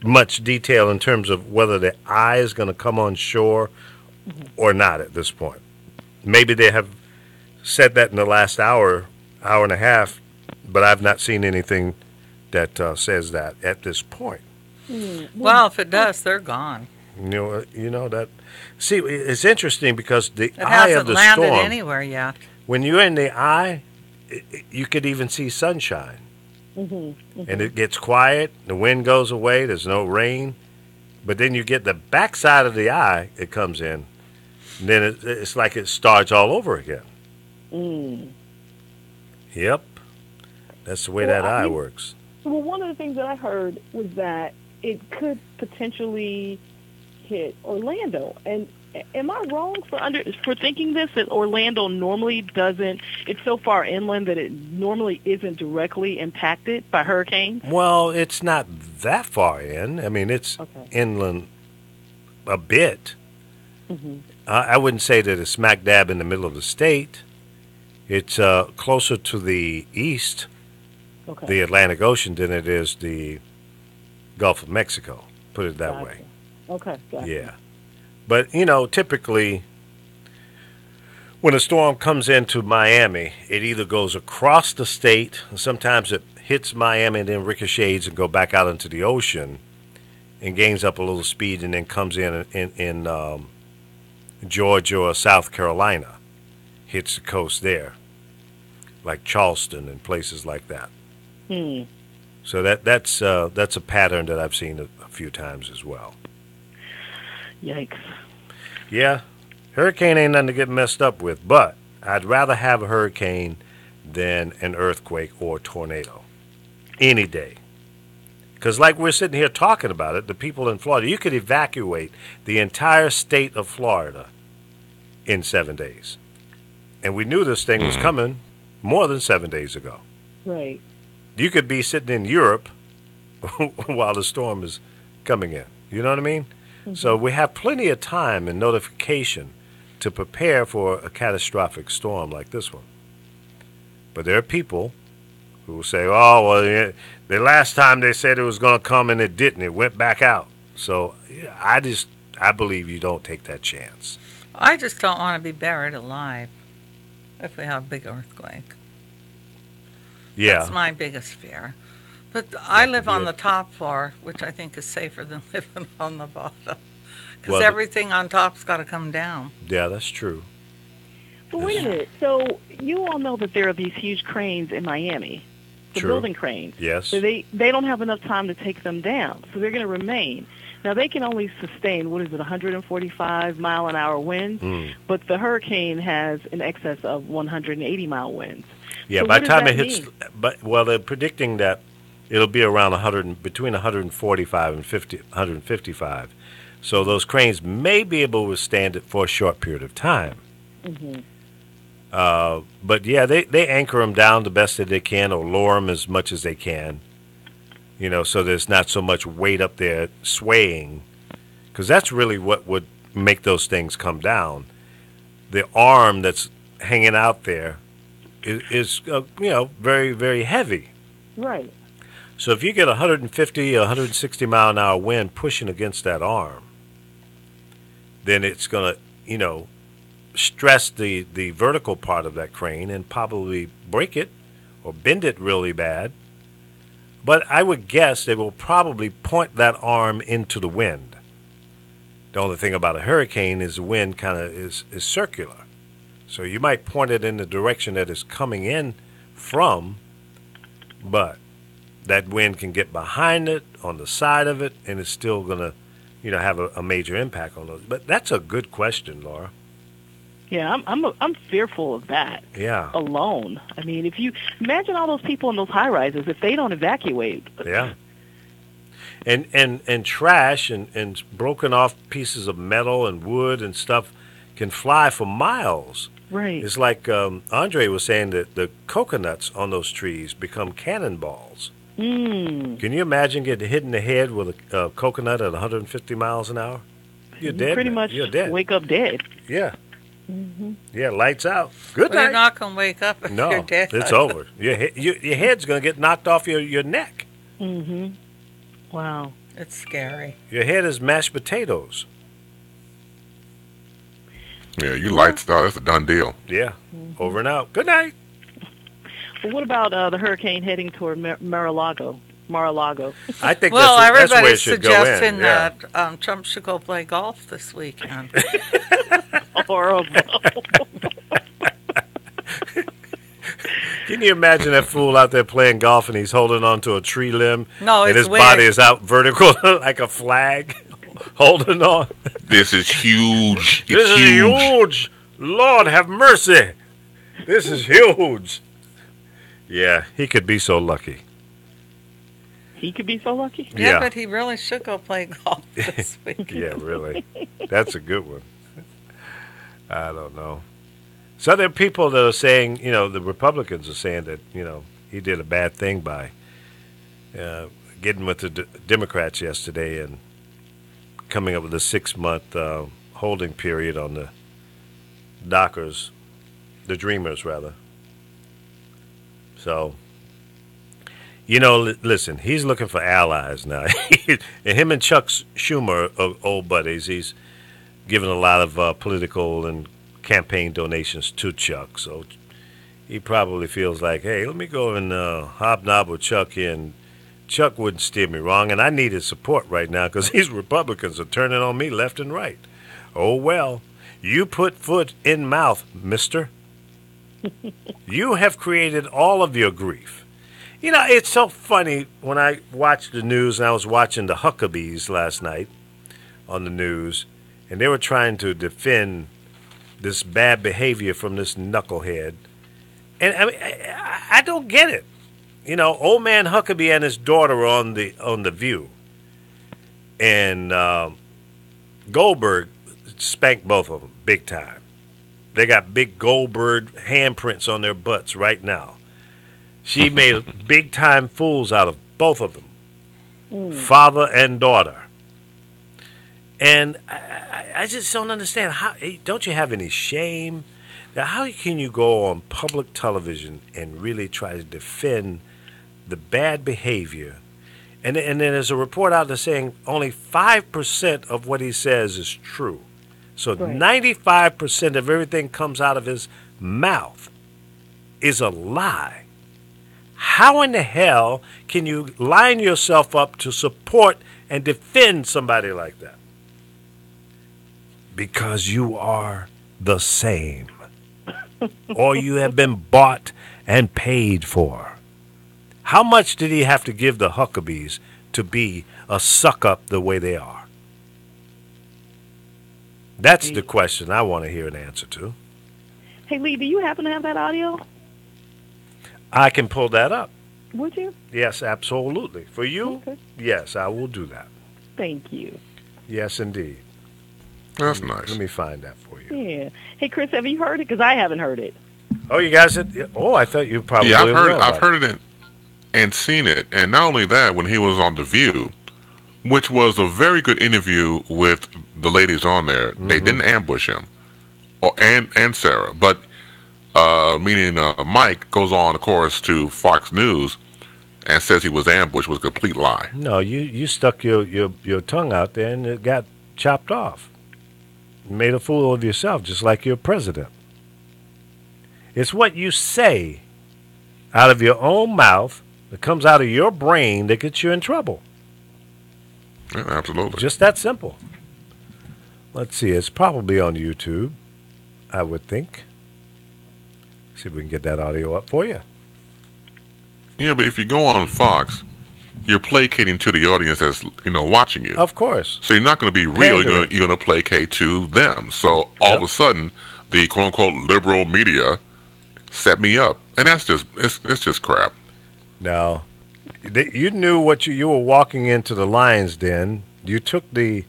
much detail in terms of whether the eye is going to come on shore or not at this point. Maybe they have said that in the last hour and a half, but I've not seen anything that says that at this point. Well, if it does, they're gone. You know that. See, it's interesting because the it eye of the storm. It hasn't landed anywhere yet. When you're in the eye, you could even see sunshine. And it gets quiet, the wind goes away, there's no rain, but then you get the backside of the eye, it comes in, and then it's like it starts all over again. Yep, that's the way that eye works. Well, one of the things that I heard was that it could potentially hit Orlando, and am I wrong for thinking this, that Orlando normally doesn't, it's so far inland that it normally isn't directly impacted by hurricanes? Well, it's not that far in. I mean, it's inland a bit. I wouldn't say that it's smack dab in the middle of the state. It's closer to the east, the Atlantic Ocean, than it is the Gulf of Mexico, put it that way. Okay, gotcha. Yeah. But, typically when a storm comes into Miami, it either goes across the state, and sometimes it hits Miami and then ricochets and go back out into the ocean and gains up a little speed and then comes in Georgia or South Carolina, hits the coast there, like Charleston and places like that. So that's a pattern that I've seen a few times as well. Yikes. Yeah, hurricane ain't nothing to get messed up with, but I'd rather have a hurricane than an earthquake or tornado any day. Because like we're sitting here talking about it, the people in Florida, you could evacuate the entire state of Florida in 7 days. And we knew this thing was coming more than 7 days ago. Right. You could be sitting in Europe while the storm is coming in. You know what I mean? So we have plenty of time and notification to prepare for a catastrophic storm like this one. But there are people who will say, oh, well, the last time they said it was going to come and it didn't. It went back out. So I believe you don't take that chance. I just don't want to be buried alive if we have a big earthquake. Yeah. That's my biggest fear. But I live on the top floor, which I think is safer than living on the bottom. Because everything on top's got to come down. Yeah, that's true. But wait a minute. So you all know that there are these huge cranes in Miami. the True. building cranes. Yes. So they don't have enough time to take them down. So they're going to remain. Now, they can only sustain, 145-mile-an-hour winds, but the hurricane has in excess of 180-mile winds. Yeah, So by what the does time that it hits, mean? they're predicting that it'll be around between 145 and 155. So those cranes may be able to withstand it for a short period of time. But yeah, they anchor them down the best that they can, or lower them as much as they can. So there's not so much weight up there swaying, because that's really what would make those things come down. The arm that's hanging out there is very, very heavy. Right. So if you get 150 or 160 mile an hour wind pushing against that arm, then it's going to, stress the vertical part of that crane and probably break it or bend it really bad. But I would guess they will probably point that arm into the wind. The only thing about a hurricane is the wind kind of is circular. So you might point it in the direction that it's coming in from, but that wind can get behind it, on the side of it, and it's still going to, have a major impact on those. But that's a good question, Laura. Yeah, I'm fearful of that. Yeah. Alone. I mean, if you imagine all those people in those high rises, if they don't evacuate. Yeah. And trash and broken off pieces of metal and wood and stuff can fly for miles. Right. It's like Andre was saying that the coconuts on those trees become cannonballs. Can you imagine getting hit in the head with a coconut at 150 miles an hour? You're dead. Pretty man. much You're dead. wake up dead. Yeah. Yeah, lights out. Good Well, night. you're not going to wake up if No, you're dead. it's over. Your head's going to get knocked off your neck. Wow. It's scary. Your head is mashed potatoes. Yeah, you lights out. That's a done deal. Yeah. Over and out. Good night. Well, what about the hurricane heading toward Mar-a-Lago? I think Well, that's where it everybody's should go in. suggesting Yeah. that Trump should go play golf this weekend. Horrible. Can you imagine that fool out there playing golf and he's holding onto a tree limb? No, and it's his body weird. is out vertical like a flag, holding on. This is huge. It's This is huge. Lord have mercy. This is huge. Yeah, he could be so lucky. He could be so lucky. Yeah, but he really should go play golf this weekend. Yeah, really. That's a good one. I don't know. So there are people that are saying, the Republicans are saying that, he did a bad thing by getting with the Democrats yesterday and coming up with a 6-month holding period on the Dockers, the Dreamers, rather. So, listen, he's looking for allies now. And him and Chuck Schumer are old buddies. He's given a lot of political and campaign donations to Chuck. So he probably feels like, hey, let me go and hobnob with Chuck here. And Chuck wouldn't steer me wrong. And I need his support right now because these Republicans are turning on me left and right. Oh, well, you put foot in mouth, mister. You have created all of your grief. It's so funny when I watch the news, and I was watching the Huckabees last night on the news, and they were trying to defend this bad behavior from this knucklehead. And I mean, I don't get it. Old man Huckabee and his daughter were on the View, and Goldberg spanked both of them big time. They got big Goldberg handprints on their butts right now. She made big time fools out of both of them, father and daughter. And I just don't understand. How don't you have any shame? Now, how can you go on public television and really try to defend the bad behavior? And then there's a report out there saying only 5% of what he says is true. So 95% of everything comes out of his mouth is a lie. How in the hell can you line yourself up to support and defend somebody like that? Because you are the same. Or you have been bought and paid for. How much did he have to give the Huckabees to be a suck up the way they are? That's the question I want to hear an answer to. Hey, Lee, do you happen to have that audio? I can pull that up. Would you? Yes, absolutely. For you, Okay. yes, I will do that. Thank you. Yes, indeed. That's nice. Let me find that for you. Yeah. Hey, Chris, have you heard it? Because I haven't heard it. Oh, you guys had, oh, I thought you probably Yeah, will I've about heard it and seen it. And not only that, when he was on The View, which was a very good interview with the ladies on there, they didn't ambush him, and Sarah, but meaning Mike goes on, of course, to Fox News and says he was ambushed was a complete lie. No, you stuck your tongue out there and it got chopped off. You made a fool of yourself, just like your president. It's what you say out of your own mouth that comes out of your brain that gets you in trouble. Yeah, absolutely. Just that simple. Let's see. It's probably on YouTube, I would think. See if we can get that audio up for you. Yeah, but if you go on Fox, you're placating to the audience that's watching you. Of course. So you're not going to be real. Pandering. You're going to placate to them. So all of a sudden, the quote unquote liberal media set me up, and that's just it's just crap. Now, you knew what you were walking into the lion's den. You took the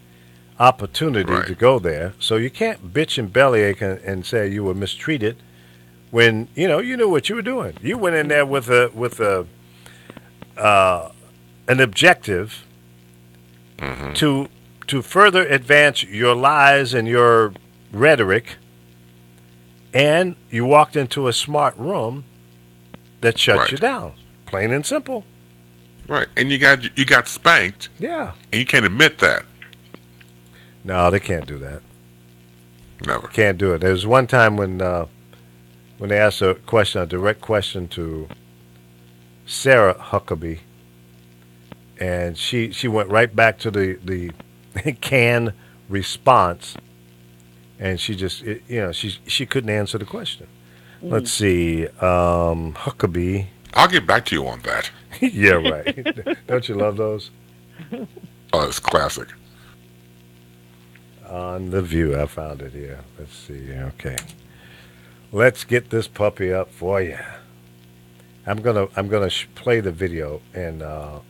opportunity Right. to go there, so you can't bitch and bellyache and say you were mistreated when you knew what you were doing. You went in there with an objective to further advance your lies and your rhetoric, and you walked into a smart room that shut Right. you down, plain and simple. Right, and you got spanked, Yeah. and you can't admit that. No, they can't do that. Never. Can't do it. There was one time when they asked a direct question to Sarah Huckabee, and she went right back to the canned response, and she just she couldn't answer the question. Let's see, Huckabee. I'll get back to you on that. Yeah, right. Don't you love those? Oh, it's classic. On The View, I found it here. Let's see. Okay, let's get this puppy up for you. I'm gonna play the video and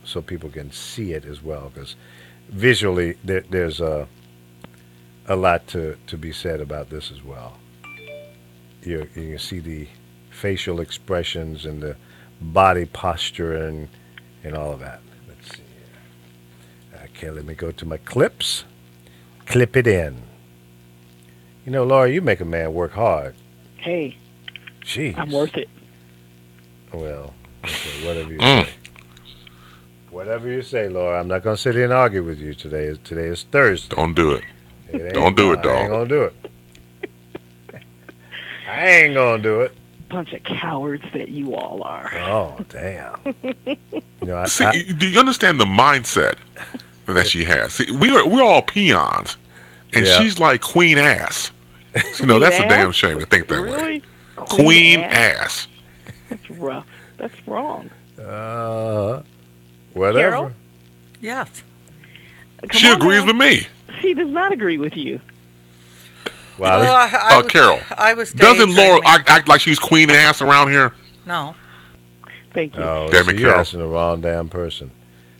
so people can see it as well, because visually there's a lot to be said about this as well. You can see the facial expressions and the body posture and all of that. Let's see here. Okay, let me go to my clips. Clip it in. Laura, you make a man work hard. Hey, Jeez. I'm worth it. Well, okay, whatever you say. Whatever you say, Laura. I'm not going to sit here and argue with you today. Today is Thursday. Don't do it. It Don't do it, I dog. ain't going to do it. I ain't going to do it. Bunch of cowards that you all are. Oh, damn. See, do you understand the mindset that she has? See, we're all peons, and Yeah. she's like queen ass. That's a damn ass? shame to think that way. Really? Queen ass. That's rough. That's wrong. Whatever. Carol? Yes. Come She on agrees now. with me. She does not agree with you. Wow. Well, I was- Carol, I was doesn't Laura daydreaming. act like she's queen ass around here? No. Thank you. Oh, Damn so it, you're Carol. asking the wrong damn person.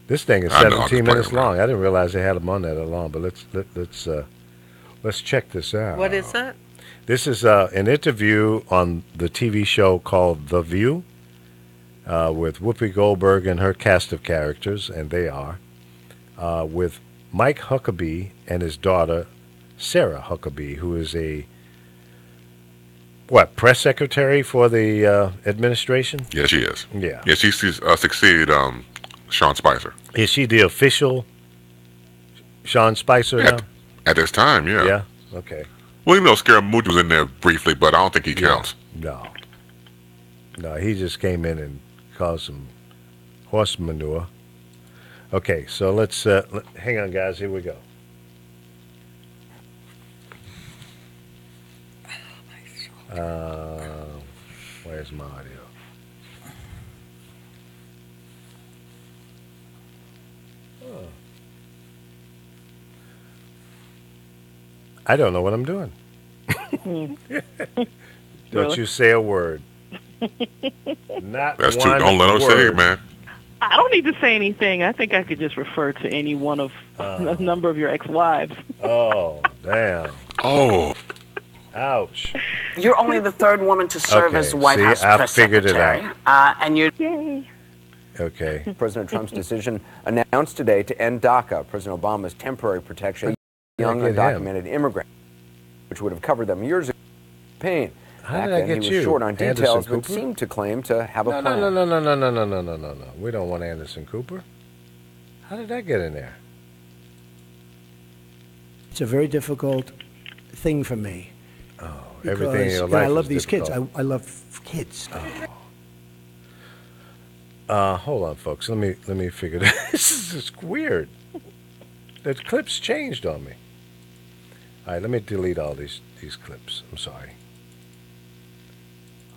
This thing is I know, I'm 17 just minutes playing long. I didn't realize they had them on that long, but let's check this out. What is it? This is an interview on the TV show called The View with Whoopi Goldberg and her cast of characters, and they are with Mike Huckabee and his daughter Sarah Huckabee, who is a press secretary for the administration? Yeah, she is. Yeah. Yeah, she succeeded Sean Spicer. Is she the official Sean Spicer now? At this time, yeah. Yeah. Okay. Well, Scaramucci was in there briefly, but I don't think he counts. No, he just came in and caused some horse manure. Okay, so let's hang on, guys. Here we go. Where's my audio? I don't know what I'm doing. Don't you say a word. Not That's one true. Don't let him say it, man. I don't need to say anything. I think I could just refer to any one of a number of your ex-wives. Oh, damn. Oh. Ouch. You're only the third woman to serve as White House I press figured secretary. it out. And you're... Yay. Okay. President Trump's decision announced today to end DACA, President Obama's temporary protection, young undocumented immigrants, which would have covered them years ago. Pain. How did Back I then, get he was you? short on Anderson details, but Cooper? seemed to claim to have a plan. No. We don't want Anderson Cooper. How did that get in there? It's a very difficult thing for me. Oh, everything in your Because life I love is these kids. difficult. I love kids. Hold on, folks. Let me figure this. This is weird. The clips changed on me. All right, let me delete all these clips. I'm sorry.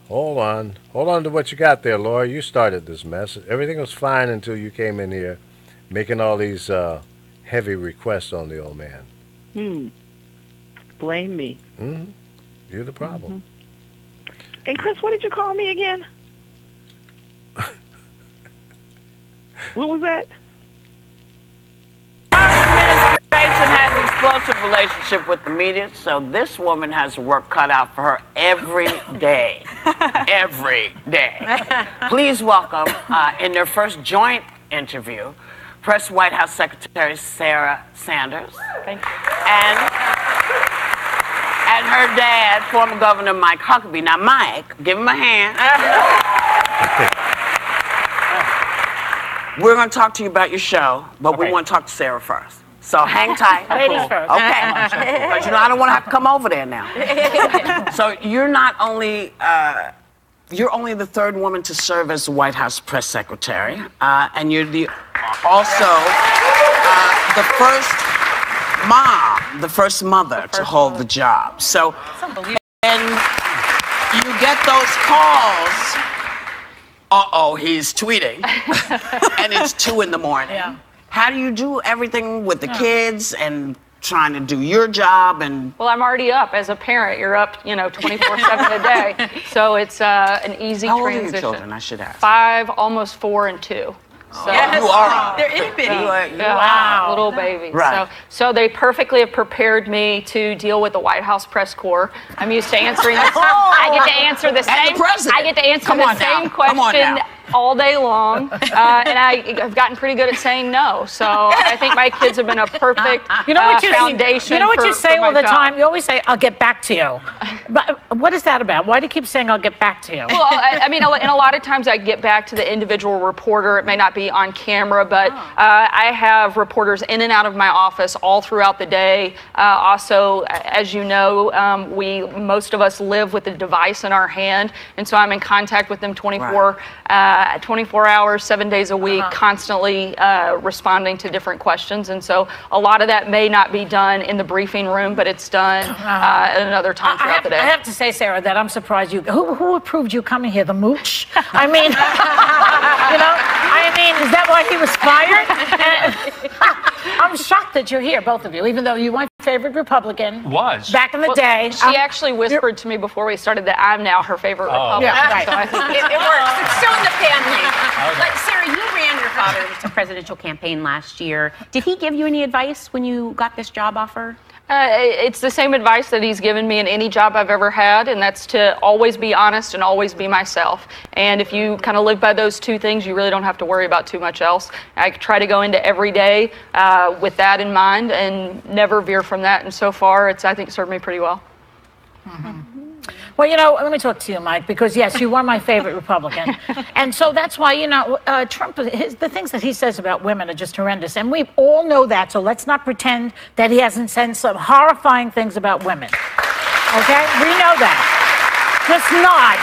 Hold on to what you got there, Laura. You started this mess. Everything was fine until you came in here, making all these heavy requests on the old man. Blame me. Mm-hmm. You're the problem. And Chris, what did you call me again? What was that? administration has an explosive relationship with the media, so this woman has work cut out for her every day. Every day. Please welcome, in their first joint interview, Press White House Secretary Sarah Sanders. Thank you. And her dad, former Governor Mike Huckabee. Now, Mike, give him a hand. We're going to talk to you about your show, but we want to talk to Sarah first. So hang tight. Ladies first. Okay. But you know, I don't want to have to come over there now. So you're not only, you're only the third woman to serve as the White House press secretary, and you're also the first mom, the first mother to hold the job. So, and you get those calls. He's tweeting, and it's 2 in the morning. Yeah. How do you do everything with the kids and trying to do your job? And Well, I'm already up. As a parent, you're up, 24/7 a day. So it's an easy how old are transition. your children, I should ask? 5, almost 4, and 2. So, Yes. You are. They're itty bitty. Wow. Little babies. Right. So they perfectly have prepared me to deal with the White House press corps. I'm used to answering this. I get to answer the same. the president. I get to answer Come the on now. same Come on question now. all day long, and I've gotten pretty good at saying no. So I think my kids have been a perfect foundation. You know what you say for my all the job. time? You always say, "I'll get back to you." But what is that about? Why do you keep saying, "I'll get back to you"? Well, I mean, and a lot of times I get back to the individual reporter. It may not be on camera, but I have reporters in and out of my office all throughout the day. Also, as you know, most of us live with a device in our hand, and so I'm in contact with them 24 hours, 7 days a week, constantly responding to different questions. And so a lot of that may not be done in the briefing room, but it's done at another time throughout the day. I have to say, Sarah, that I'm surprised you. Who approved you coming here? The mooch? I mean, is that why he was fired? I'm shocked that you're here, both of you, even though you weren't my favorite Republican. Was. Back in the day. She actually whispered to me before we started that I'm now her favorite Republican. Yeah, right. So I think It works. It's still in the family. But Sarah, you ran your father's presidential campaign last year. Did he give you any advice when you got this job offer? it's the same advice that he's given me in any job I've ever had, and that's to always be honest and always be myself. And if you kind of live by those two things, you really don't have to worry about too much else. I try to go into every day with that in mind and never veer from that. And so far, it's, I think, served me pretty well. Mm-hmm. Well, let me talk to you, Mike, because, yes, you were my favorite Republican. And so that's why, Trump, the things that he says about women are just horrendous. And we all know that, so let's not pretend that he hasn't said some horrifying things about women. Okay? We know that. Just nod.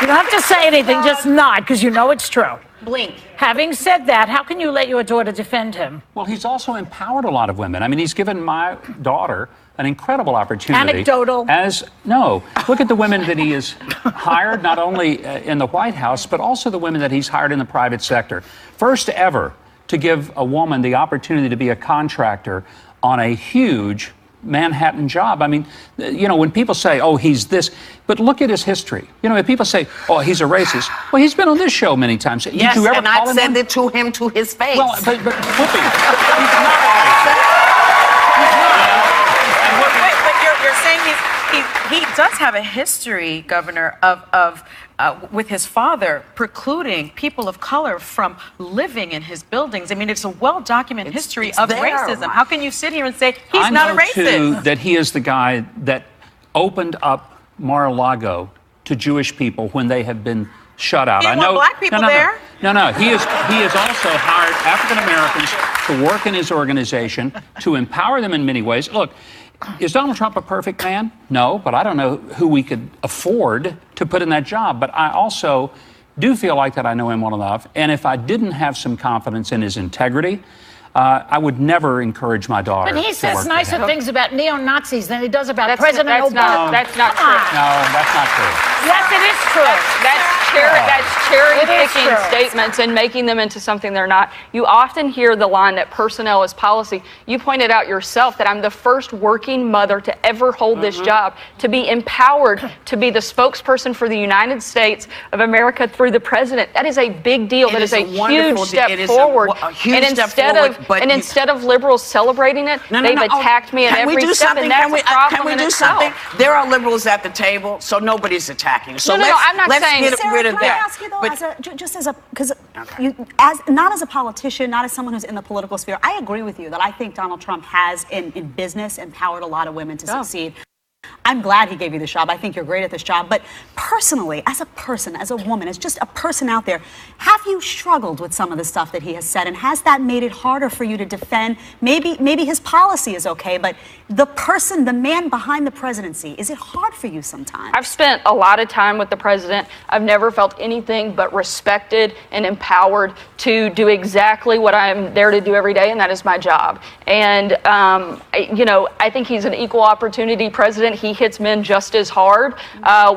You don't have to say anything, just nod, because you know it's true. Blink. Having said that, how can you let your daughter defend him? Well, he's also empowered a lot of women. I mean, he's given my daughter an incredible opportunity. Anecdotal. Look at the women that he has hired, not only in the White House, but also the women that he's hired in the private sector. First ever to give a woman the opportunity to be a contractor on a huge Manhattan job. I mean, you know, when people say, oh, he's this, but look at his history. You know, if people say, oh, he's a racist, well, he's been on this show many times. Yes, Did you ever and I've said it to him to his face. Well, but Whoopi, he's not a racist. But you're saying he does have a history, Governor, of with his father precluding people of color from living in his buildings. I mean, it's a well-documented history of racism. How can you sit here and say he's not a racist? I know, too, that he is the guy that opened up Mar-a-Lago to Jewish people when they have been shut out. He didn't want black people there? No. He has also hired African Americans to work in his organization to empower them in many ways. Look, is Donald Trump a perfect man? No, but I don't know who we could afford to put in that job. But I also do feel like that I know him well enough. And if I didn't have some confidence in his integrity, I would never encourage my daughter. But he says nicer things about neo-Nazis than he does about President that's Obama. That's not true. No, that's not true. Yes, it is true. That's cherry-picking statements and making them into something they're not. You often hear the line that personnel is policy. You pointed out yourself that I'm the first working mother to ever hold this job, to be empowered to be the spokesperson for the United States of America through the president. That is a big deal. That is a huge step forward. And instead of liberals celebrating it, they've attacked me at every step, and that's a problem Can we in do itself. something? There are liberals at the table, so nobody's attacking. So No, I'm not let's saying. get rid of Can I that. ask you though, because not as a politician, not as someone who's in the political sphere, I agree with you that I think Donald Trump has in business empowered a lot of women to succeed. I'm glad he gave you this job. I think you're great at this job. But personally, as a person, as a woman, as just a person out there, have you struggled with some of the stuff that he has said? And has that made it harder for you to defend? Maybe his policy is okay, but the person, the man behind the presidency, is it hard for you sometimes? I've spent a lot of time with the president. I've never felt anything but respected and empowered to do exactly what I'm there to do every day, and that is my job. And, I think he's an equal opportunity president. He hits men just as hard.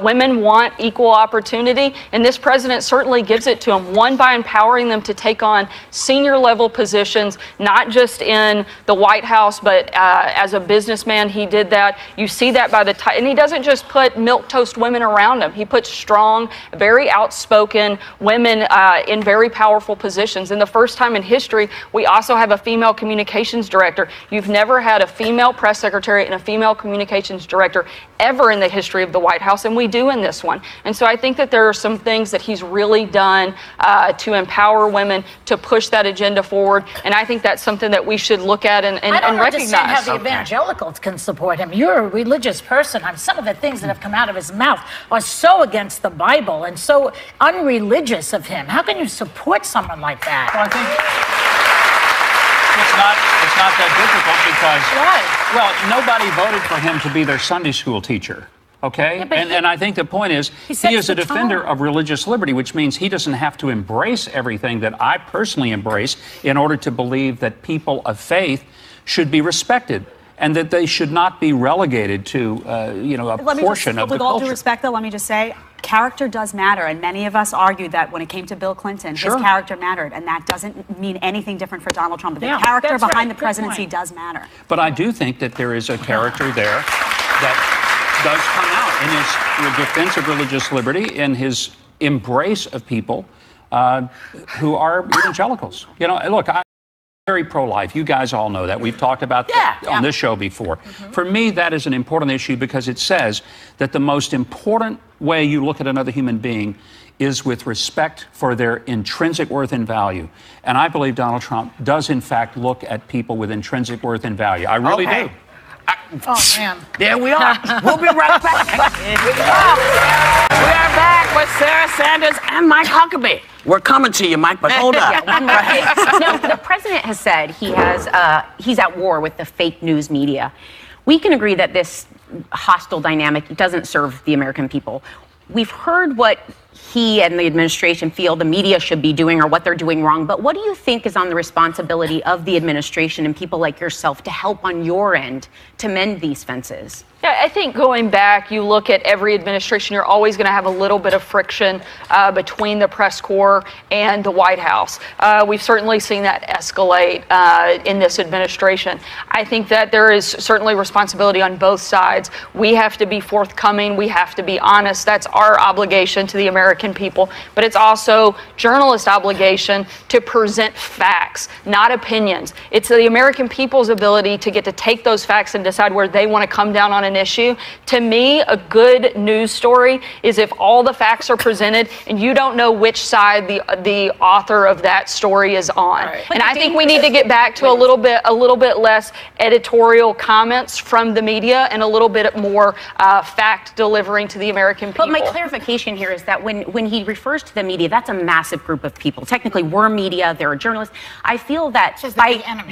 Women want equal opportunity, and this president certainly gives it to them. One, by empowering them to take on senior level positions, not just in the White House, but as a businessman, he did that. You see that by the and he doesn't just put milquetoast women around him. He puts strong, very outspoken women in very powerful positions. And the first time in history, we also have a female communications director. You've never had a female press secretary and a female communications director ever in the history of the White House, and we do in this one. And so I think that there are some things that he's really done to empower women to push that agenda forward, and I think that's something that we should look at and recognize. I don't understand how the evangelicals can support him. You're a religious person. Some of the things that have come out of his mouth are so against the Bible and so unreligious of him. How can you support someone like that? Well, I think it's not that difficult because, well, nobody voted for him to be their Sunday school teacher. Okay? Yeah, and I think the point is, he is a defender of religious liberty, which means he doesn't have to embrace everything that I personally embrace in order to believe that people of faith should be respected and that they should not be relegated to, a portion of the culture. With all due respect, though, let me just say, character does matter, and many of us argued that when it came to Bill Clinton, his character mattered, and that doesn't mean anything different for Donald Trump. The character behind the presidency does matter. But I do think that there is a character there that does come out in his defense of religious liberty, in his embrace of people who are evangelicals. Look, I'm very pro-life. You guys all know that. We've talked about that on this show before. For me, that is an important issue because it says that the most important way you look at another human being is with respect for their intrinsic worth and value. And I believe Donald Trump does, in fact, look at people with intrinsic worth and value. I really do. Oh, man. There we are. We'll be right back. We are back with Sarah Sanders and Mike Huckabee. We're coming to you, Mike, but hold up. No, the president has said he's at war with the fake news media. We can agree that this hostile dynamic doesn't serve the American people. We've heard what he and the administration feel the media should be doing or what they're doing wrong, but what do you think is on the responsibility of the administration and people like yourself to help on your end to mend these fences? Yeah, I think going back, you look at every administration, you're always going to have a little bit of friction between the press corps and the White House. We've certainly seen that escalate in this administration. I think that there is certainly responsibility on both sides. We have to be forthcoming. We have to be honest. That's our obligation to the American people. But it's also journalists' obligation to present facts, not opinions. It's the American people's ability to get to take those facts and decide where they want to come down on an issue. To me, a good news story is if all the facts are presented and you don't know which side the author of that story is on. Right. And I think we need to get back to a little bit less editorial comments from the media and a little bit more fact delivering to the American people. But my clarification here is that when he refers to the media, that's a massive group of people. Technically, we're media, they're journalists. I feel that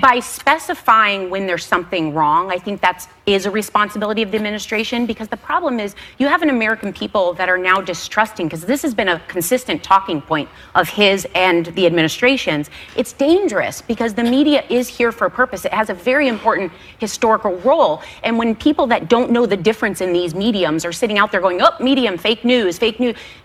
by specifying when there's something wrong, I think that is a responsibility of the administration, because the problem is you have an American people that are now distrusting, because this has been a consistent talking point of his and the administration's. It's dangerous because the media is here for a purpose. It has a very important historical role. And when people that don't know the difference in these mediums are sitting out there going, oh, medium, fake news,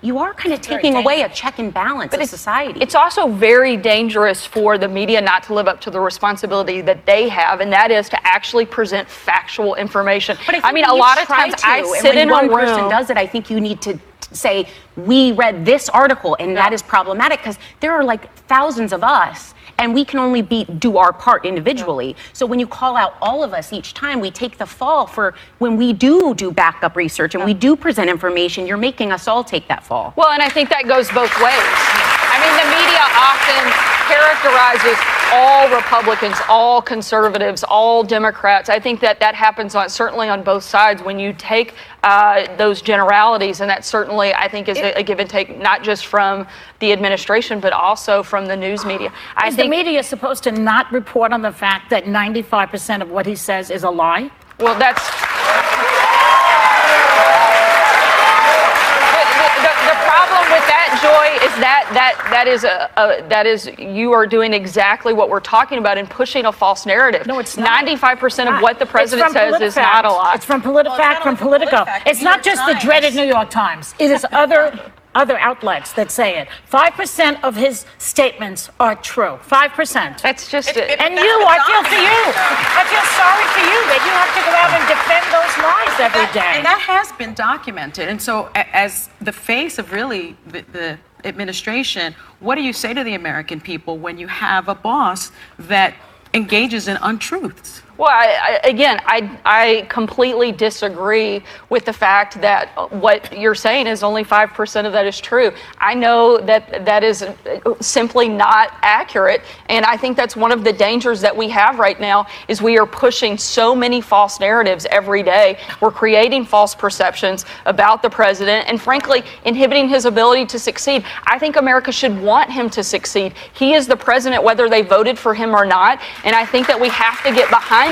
you are kind of taking away a check and balance of society. It's also very dangerous for the media not to live up to the responsibility that they have, and that is to actually present factual information. But I mean, a lot of times I sit in a room. When one person does it, I think you need to say, we read this article, and that is problematic, because there are like thousands of us, and we can only do our part individually. So when you call out all of us each time, we take the fall for when we do backup research and we do present information, you're making us all take that fall. Well, and I think that goes both ways. I mean, the media often characterizes all Republicans, all conservatives, all Democrats. I think that happens certainly on both sides when you take those generalities, and that certainly, I think, is a give and take, not just from the administration, but also from the news media. Is the media supposed to not report on the fact that 95% of what he says is a lie? Well, that's... The problem with that, Joy, is that is you are doing exactly what we're talking about and pushing a false narrative. No, it's not. 95% of what the president says is not a lie. It's from PolitiFact, from Politico. It's not just the dreaded New York Times. It is other outlets that say it. 5% of his statements are true. 5%. That's just it. And I feel for you. I feel sorry for you that you have to go out and defend those lies every day. And that has been documented. And so as the face of really the administration, what do you say to the American people when you have a boss that engages in untruths? Well, I completely disagree with the fact that what you're saying is only 5% of that is true. I know that is simply not accurate, and I think that's one of the dangers that we have right now is we are pushing so many false narratives every day. We're creating false perceptions about the president and, frankly, inhibiting his ability to succeed. I think America should want him to succeed. He is the president whether they voted for him or not, and I think that we have to get behind that.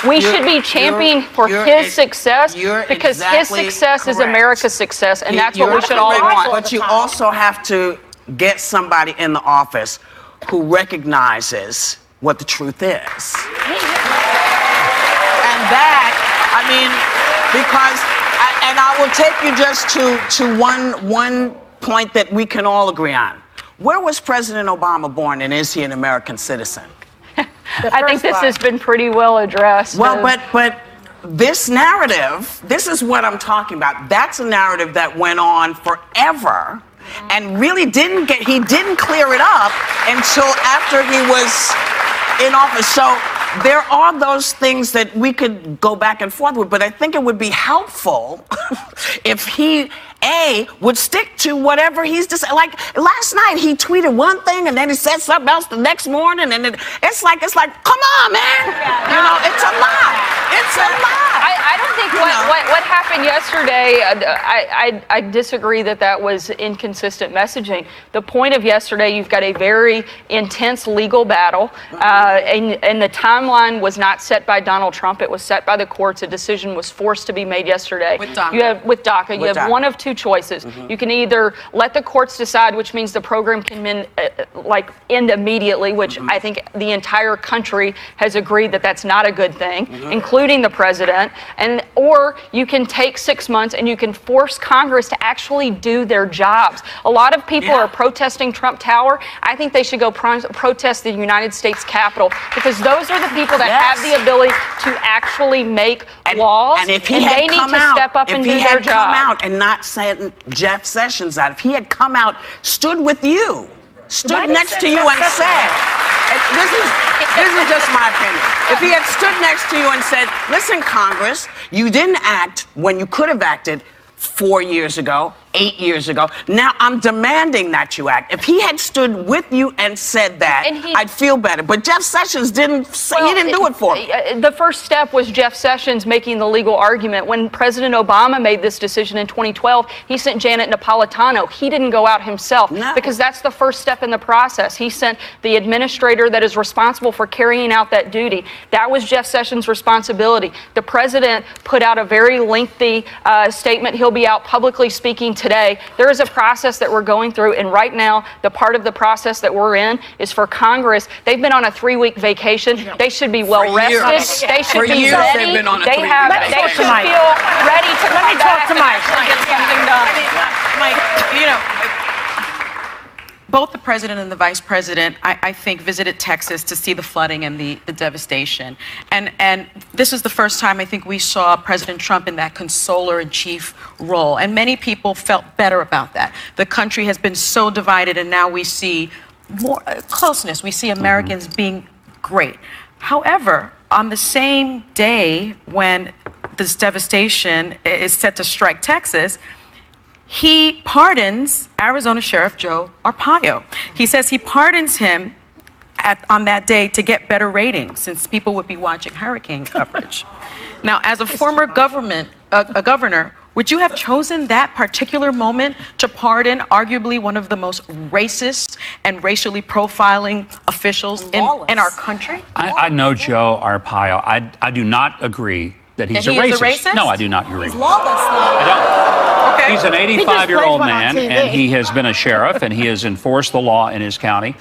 We should be championing for his success because his success is America's success, and that's what we should all want. But you also have to get somebody in the office who recognizes what the truth is. And that, I mean, because, and I will take you just to one point that we can all agree on. Where was President Obama born, and is he an American citizen? I think this has been pretty well addressed. Well, but this narrative, this is what I'm talking about. That's a narrative that went on forever and really he didn't clear it up until after he was in office. So there are those things that we could go back and forth with, but I think it would be helpful if he would stick to whatever he's just like last night he tweeted one thing and then he said something else the next morning, and it's like come on, man. You know, it's a lie. It's a lie. I don't think what happened yesterday, I disagree that was inconsistent messaging. The point of yesterday, you've got a very intense legal battle, and the timeline was not set by Donald Trump. It was set by the courts. A decision was forced to be made yesterday. With DACA. You have one of two choices. You can either let the courts decide, which means the program can end immediately, which I think the entire country has agreed that that's not a good thing, including the president, or you can take 6 months and you can force Congress to actually do their jobs. A lot of people are protesting Trump Tower. I think they should go protest the United States Capitol, because those are the people that have the ability to actually make laws, and if he and had they need come to out, step up and do if he their had come job. out and not sent Jeff Sessions out, if he had come out, stood with you, stood next to you and said, this is just my opinion. If he had stood next to you and said, listen, Congress, you didn't act when you could have acted 4 years ago, 8 years ago. Now I'm demanding that you act. If he had stood with you and said that, I'd feel better. But Jeff Sessions didn't do it for me. The first step was Jeff Sessions making the legal argument. When President Obama made this decision in 2012, he sent Janet Napolitano. He didn't go out himself, because that's the first step in the process. He sent the administrator that is responsible for carrying out that duty. That was Jeff Sessions' responsibility. The president put out a very lengthy statement. He'll be out publicly speaking today. There is a process that we're going through, and right now, the part of the process that we're in is for Congress. They've been on a 3-week vacation. They should be well rested. They should be ready. They've been on a They 3-week they should feel ready to come back and actually get something done. Mike, both the president and the vice president, I think, visited Texas to see the flooding and the devastation. And this is the first time I think we saw President Trump in that consoler-in-chief role. And many people felt better about that. The country has been so divided, and now we see more closeness. We see Americans being great. However, on the same day when this devastation is set to strike Texas, he pardons Arizona Sheriff Joe Arpaio. He says he pardons him on that day to get better ratings, since people would be watching hurricane coverage. Now, as a former governor, would you have chosen that particular moment to pardon arguably one of the most racist and racially profiling officials in our country? I know Joe Arpaio. I do not agree that he's That he is a racist? No, I do not agree. He's lawless. I don't. Okay. He's an He just 85-year-old plays one on man, TV. and he has been a sheriff, and he has enforced the law in his county.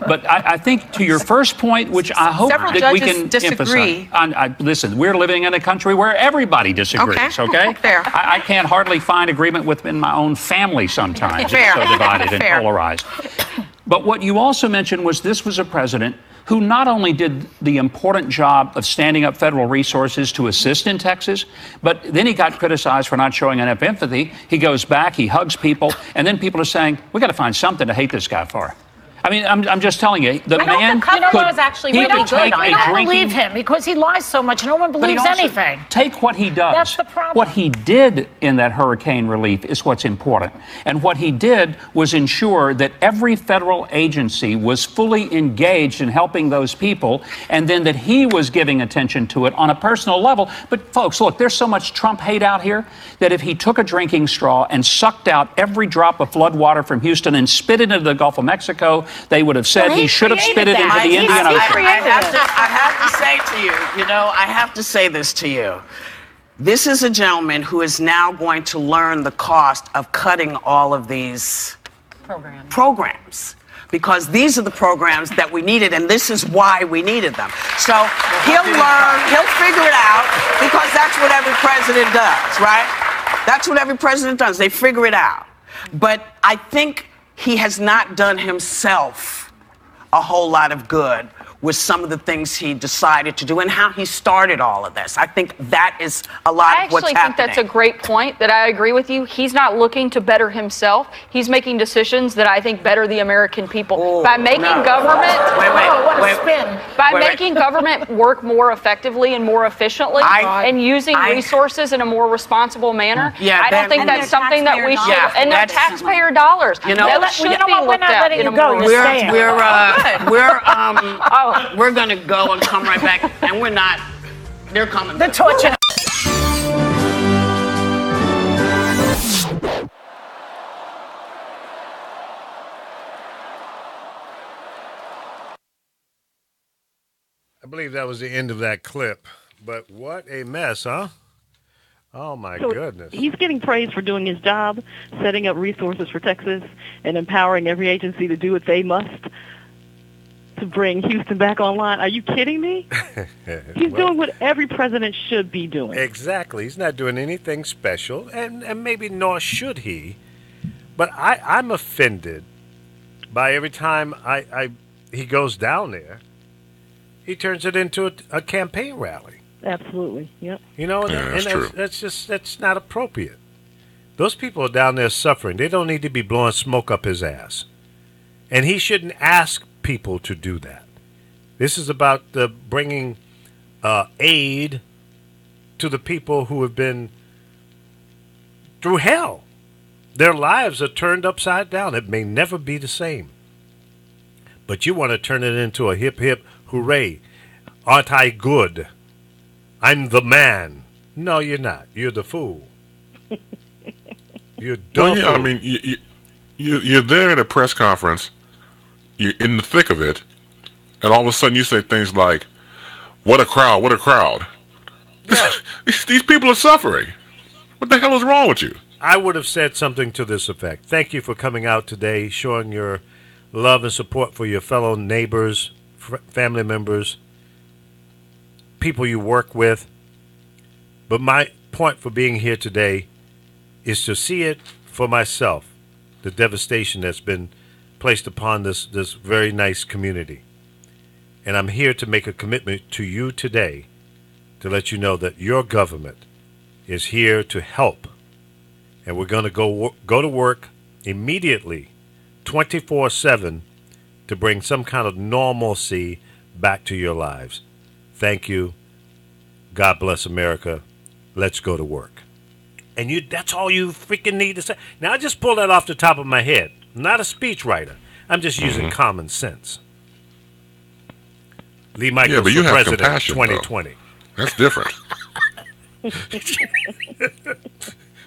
But I think to your first point, which I hope Several that we judges can disagree. emphasize. Listen, we're living in a country where everybody disagrees, okay? Fair. I can't hardly find agreement within my own family sometimes. Fair. It's so divided and Fair. polarized. But what you also mentioned was this was a president who not only did the important job of standing up federal resources to assist in Texas, but then he got criticized for not showing enough empathy. He goes back, he hugs people, and then people are saying, we got to find something to hate this guy for. I mean, I'm just telling you, the man could, We don't drinking, believe him because he lies so much. No one but believes he also- anything. Take what he does. That's the problem. What he did in that hurricane relief is what's important. And what he did was ensure that every federal agency was fully engaged in helping those people, and then that he was giving attention to it on a personal level. But folks, look, there's so much Trump hate out here that if he took a drinking straw and sucked out every drop of flood water from Houston and spit it into the Gulf of Mexico, they would have said he should have spit it into the Indian Ocean. I have to say to you, I have to say this to you. This is a gentleman who is now going to learn the cost of cutting all of these programs. Because these are the programs that we needed, and this is why we needed them. So he'll learn, he'll figure it out, because that's what every president does, right? That's what every president does. They figure it out. But I think he has not done himself a whole lot of good with some of the things he decided to do and how he started all of this. I think that is a lot of what's happening. I actually think that's a great point that I agree with you. He's not looking to better himself. He's making decisions that I think better the American people. By making government government work more effectively and more efficiently and using resources in a more responsible manner. I don't think that's something that we should, and they're taxpayer dollars. That should be looked at in a more We're going to go and come right back, and we're not. They're coming. They're torching us. I believe that was the end of that clip. But what a mess, huh? Oh, my So goodness. he's getting praise for doing his job, setting up resources for Texas, and empowering every agency to do what they must to bring Houston back online. Are you kidding me? He's doing what every president should be doing. Exactly. He's not doing anything special, and maybe nor should he. But I'm offended by every time he goes down there, he turns it into a campaign rally. Absolutely. Yep. You know, Yeah, that's not appropriate. Those people are down there suffering. They don't need to be blowing smoke up his ass. And he shouldn't ask people to do that. This is about bringing aid to the people who have been through hell. Their lives are turned upside down. It may never be the same. But you want to turn it into a hip, hip, hooray. Aren't I good? I'm the man. No, you're not. You're the fool. You're dumb. Well, yeah, I mean, you're there at a press conference, you're in the thick of it, and all of a sudden you say things like, what a crowd, what a crowd. Yeah. These people are suffering. What the hell is wrong with you? I would have said something to this effect. Thank you for coming out today, showing your love and support for your fellow neighbors, family members, people you work with. But my point for being here today is to see it for myself, the devastation that's been placed upon this very nice community. And I'm here to make a commitment to you today to let you know that your government is here to help. And we're going to go to work immediately, 24/7, to bring some kind of normalcy back to your lives. Thank you. God bless America. Let's go to work. And that's all you freaking need to say. Now, I just pulled that off the top of my head. I'm not a speechwriter. I'm just using common sense. Lee Michaels but you for have president compassion, 2020. Though. That's different.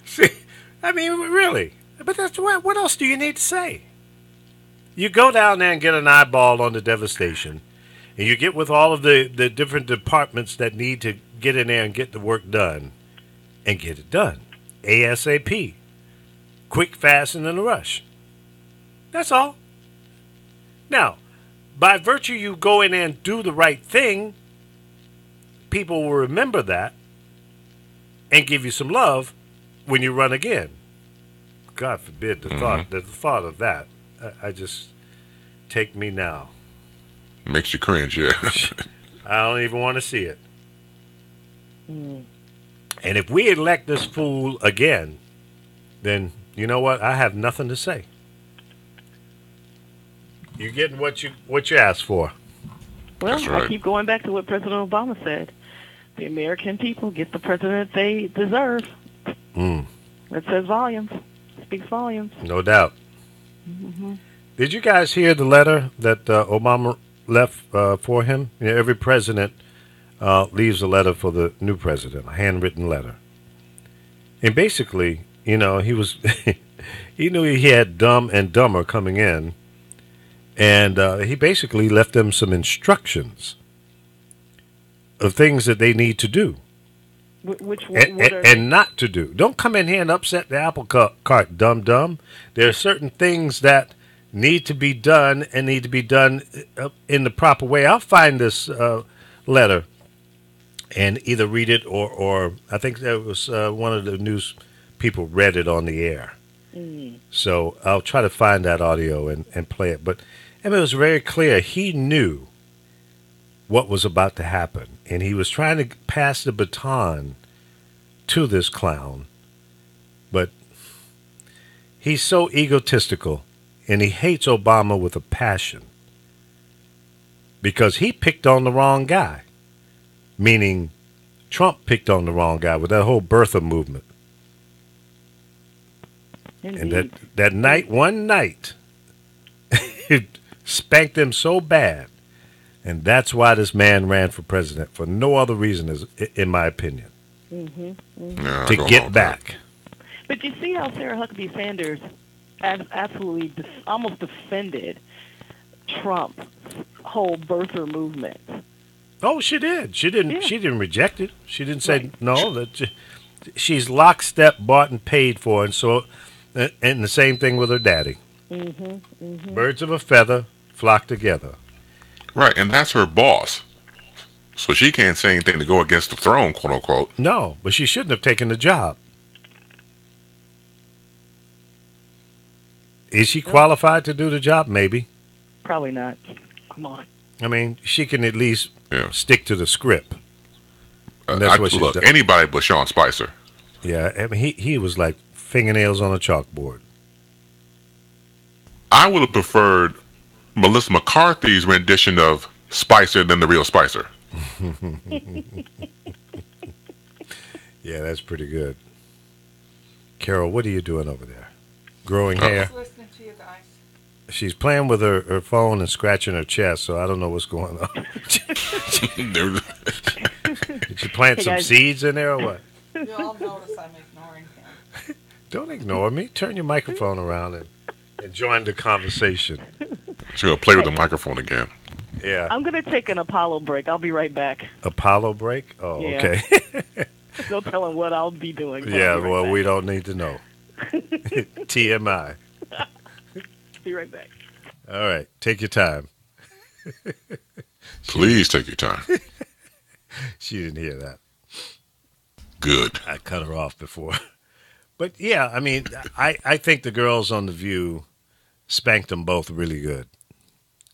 See, I mean, really. But that's what else do you need to say? You go down there and get an eyeball on the devastation, and you get with all of the different departments that need to get in there and get the work done, and get it done. ASAP. Quick, fast, and in a rush. That's all. Now, by virtue you go in there and do the right thing, people will remember that and give you some love when you run again. God forbid the thought of that. I just take me now. Makes you cringe, yeah. I don't even want to see it. And if we elect this fool again, then you know what? I have nothing to say. You're getting what you asked for. Well, right. I keep going back to what President Obama said. The American people get the president they deserve. That says volumes. Speaks volumes. No doubt. Did you guys hear the letter that Obama left for him? You know, every president leaves a letter for the new president, a handwritten letter. And basically, you know, he knew he had Dumb and Dumber coming in, and he basically left them some instructions of things that they need to do. Which and not to do. Don't come in here and upset the apple cart, dumb. There are certain things that need to be done and need to be done in the proper way. I'll find this letter and either read it or I think there was one of the news people read it on the air. So I'll try to find that audio and play it. But I mean, it was very clear. He knew what was about to happen, and he was trying to pass the baton to this clown. But he's so egotistical, and he hates Obama with a passion because he picked on the wrong guy, meaning Trump picked on the wrong guy with that whole birther movement. Indeed. And that night, one night, it spanked him so bad. And that's why this man ran for president, for no other reason, in my opinion, to get back. But you see how Sarah Huckabee Sanders absolutely almost defended Trump's whole birther movement. Oh, she did. She didn't. Yeah. She didn't reject it. She didn't say no. she's lockstep, bought and paid for, and so, and the same thing with her daddy. Birds of a feather flock together. Right, and that's her boss. So she can't say anything to go against the throne, quote unquote. No, but she shouldn't have taken the job. Is she qualified to do the job? Maybe. Probably not. Come on. I mean, she can at least stick to the script. And That's what look, anybody but Sean Spicer. Yeah, I mean, he was like fingernails on a chalkboard. I would have preferred Melissa McCarthy's rendition of Spicer than the real Spicer. Yeah, that's pretty good. Carol, what are you doing over there? Growing hair? Listening to you guys. She's playing with her phone and scratching her chest, so I don't know what's going on. Did you plant Hey, some guys. seeds in there or what? You all notice I'm ignoring him. Don't ignore me. Turn your microphone around and join the conversation. She's going to play with the microphone again. Yeah. I'm going to take an Apollo break. I'll be right back. Apollo break? Oh, Yeah. okay. No telling what I'll be doing. so Yeah, I'll be right well, back. we don't need to know. TMI. Be right back. All right. Take your time. Please take your time. She didn't hear that. Good. I cut her off before. But, yeah, I mean, I think the girls on The View spanked them both really good.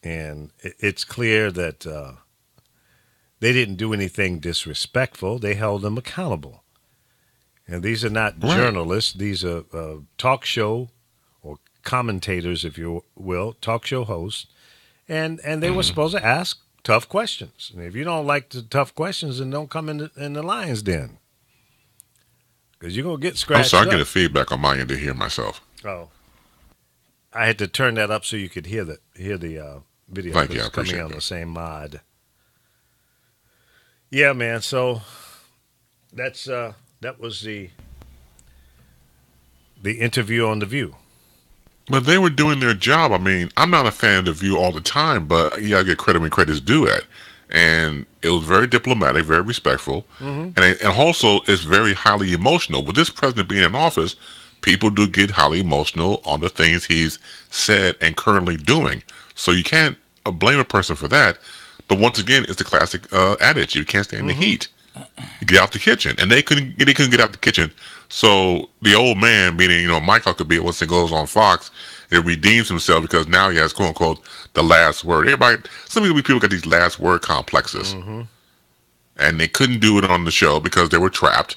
And it's clear that they didn't do anything disrespectful. They held them accountable. And these are not journalists. These are talk show or commentators, if you will, talk show hosts. And they were supposed to ask tough questions. And if you don't like the tough questions, then don't come in the lion's den. Because you're going to get I'm scratched sorry, I up. get a feedback on my end to hear myself. Oh. I had to turn that up so you could hear the video. Thank you, I It's coming appreciate on that. the same mod. Yeah, man. So that was the interview on The View. But they were doing their job. I mean, I'm not a fan of The View all the time, but you got to get credit when credit's due at. And it was very diplomatic, very respectful. Mhm. And also, it's very highly emotional. With this president being in office, people do get highly emotional on the things he's said and currently doing. So you can't blame a person for that. But once again, it's the classic adage: you can't stand the heat. You get out the kitchen, and they couldn't get out the kitchen. So the old man, meaning Mike Huckabee, once it goes on Fox, it redeems himself because now he has quote unquote the last word. Some of these people got these last word complexes, and they couldn't do it on the show because they were trapped,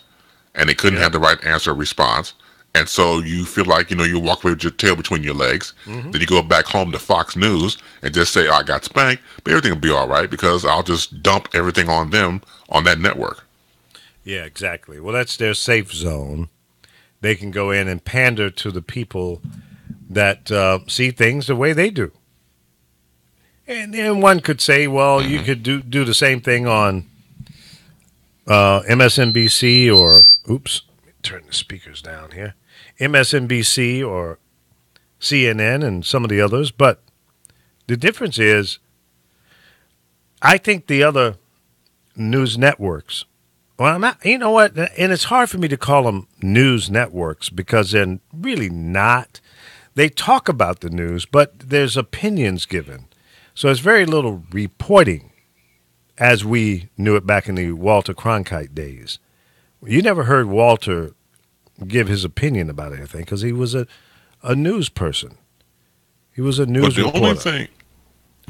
and they couldn't have the right answer or response. And so you feel like, you walk away with your tail between your legs. Then you go back home to Fox News and just say, I got spanked, but everything will be all right because I'll just dump everything on them on that network. Yeah, exactly. Well, that's their safe zone. They can go in and pander to the people that see things the way they do. And then one could say, well, you could do the same thing on MSNBC or, turn the speakers down here, MSNBC or CNN and some of the others. But the difference is, I think the other news networks, well, I'm not, you know what, and it's hard for me to call them news networks because they're really not. They talk about the news, but there's opinions given. So it's very little reporting as we knew it back in the Walter Cronkite days. You never heard Walter give his opinion about anything because he was a news person. He was a news But the reporter. only thing,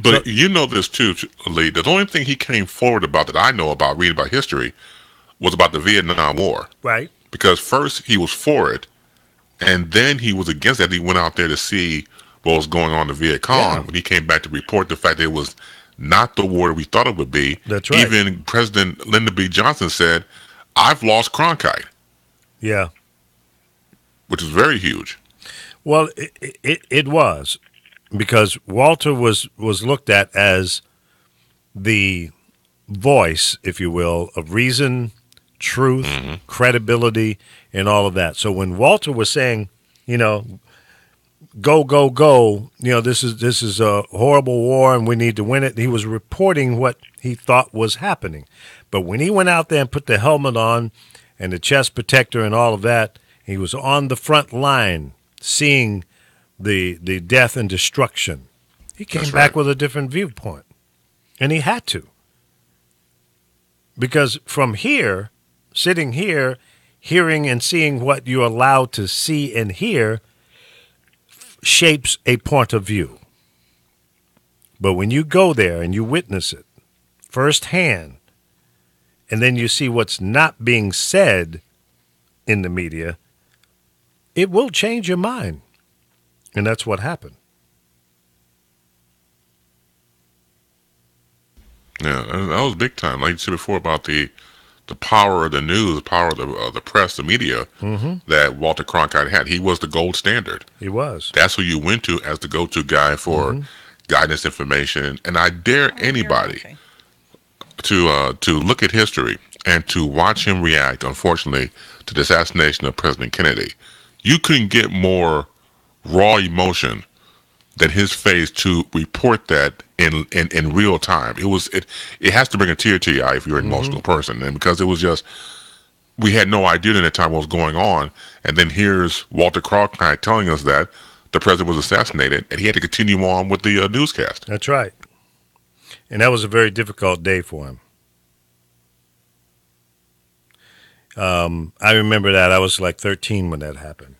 but you know this too, Lee, the only thing he came forward about that I know about reading about history was about the Vietnam War. Right. Because first he was for it, and then he was against that. He went out there to see what was going on in the Viet Cong. When he came back to report the fact that it was not the war we thought it would be. That's right. Even President Lyndon B. Johnson said, I've lost Cronkite. Yeah. Which is very huge. Well, it was because Walter was looked at as the voice, if you will, of reason, truth, credibility, and all of that. So when Walter was saying, go, go, go, this is a horrible war and we need to win it, he was reporting what he thought was happening. But when he went out there and put the helmet on and the chest protector and all of that. He was on the front line seeing the death and destruction. He came back with a different viewpoint, and he had to. Because from here, sitting here, hearing and seeing what you're allowed to see and hear shapes a point of view. But when you go there and you witness it firsthand, and then you see what's not being said in the media, it will change your mind. And that's what happened. Yeah, that was big time. Like you said before about the power of the news, the power of the press, the media that Walter Cronkite had. He was the gold standard. He was. That's who you went to as the go-to guy for guidance, information. And I dare anybody to look at history and to watch him react, unfortunately, to the assassination of President Kennedy. You couldn't get more raw emotion than his face to report that in real time. It has to bring a tear to your eye if you're an emotional person. And because it was just, we had no idea at the time what was going on. And then here's Walter Cronkite telling us that the president was assassinated and he had to continue on with the newscast. That's right. And that was a very difficult day for him. I remember that. I was like 13 when that happened.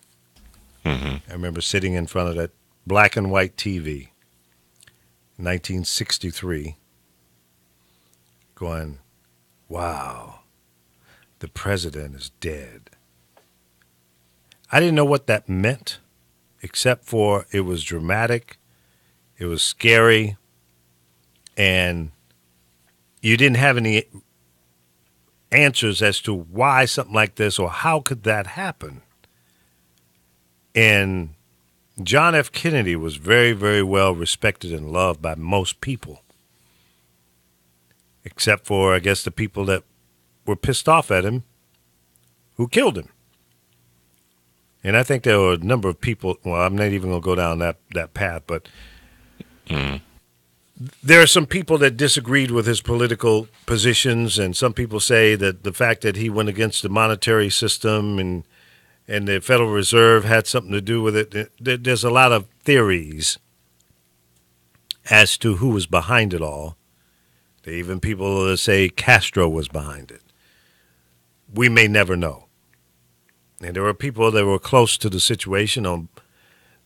I remember sitting in front of that black and white TV, 1963, going, wow, the president is dead. I didn't know what that meant, except for it was dramatic, it was scary, and you didn't have any answers as to why something like this or how could that happen. And John F. Kennedy was very, very well respected and loved by most people, except for, I guess, the people that were pissed off at him who killed him. And I think there were a number of people, well, I'm not even going to go down that path, but there are some people that disagreed with his political positions, and some people say that the fact that he went against the monetary system and the Federal Reserve had something to do with it. There's a lot of theories as to who was behind it all. There are even people that say Castro was behind it. We may never know. And there were people that were close to the situation on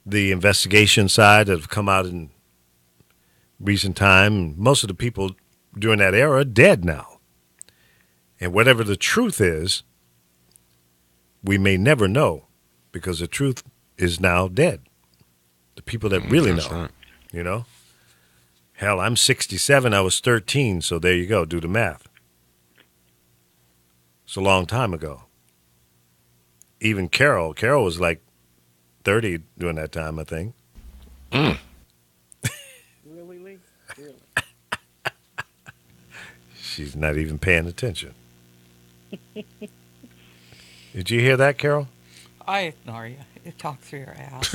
the investigation side that have come out in recent time. Most of the people during that era are dead now. And whatever the truth is, we may never know because the truth is now dead. The people that really know, right. You know? Hell, I'm 67, I was 13, so there you go, do the math. It's a long time ago. Even Carol was like 30 during that time, I think. Really, Lee? Really? She's not even paying attention. Did you hear that, Carol? I ignore you. You talk through your ass.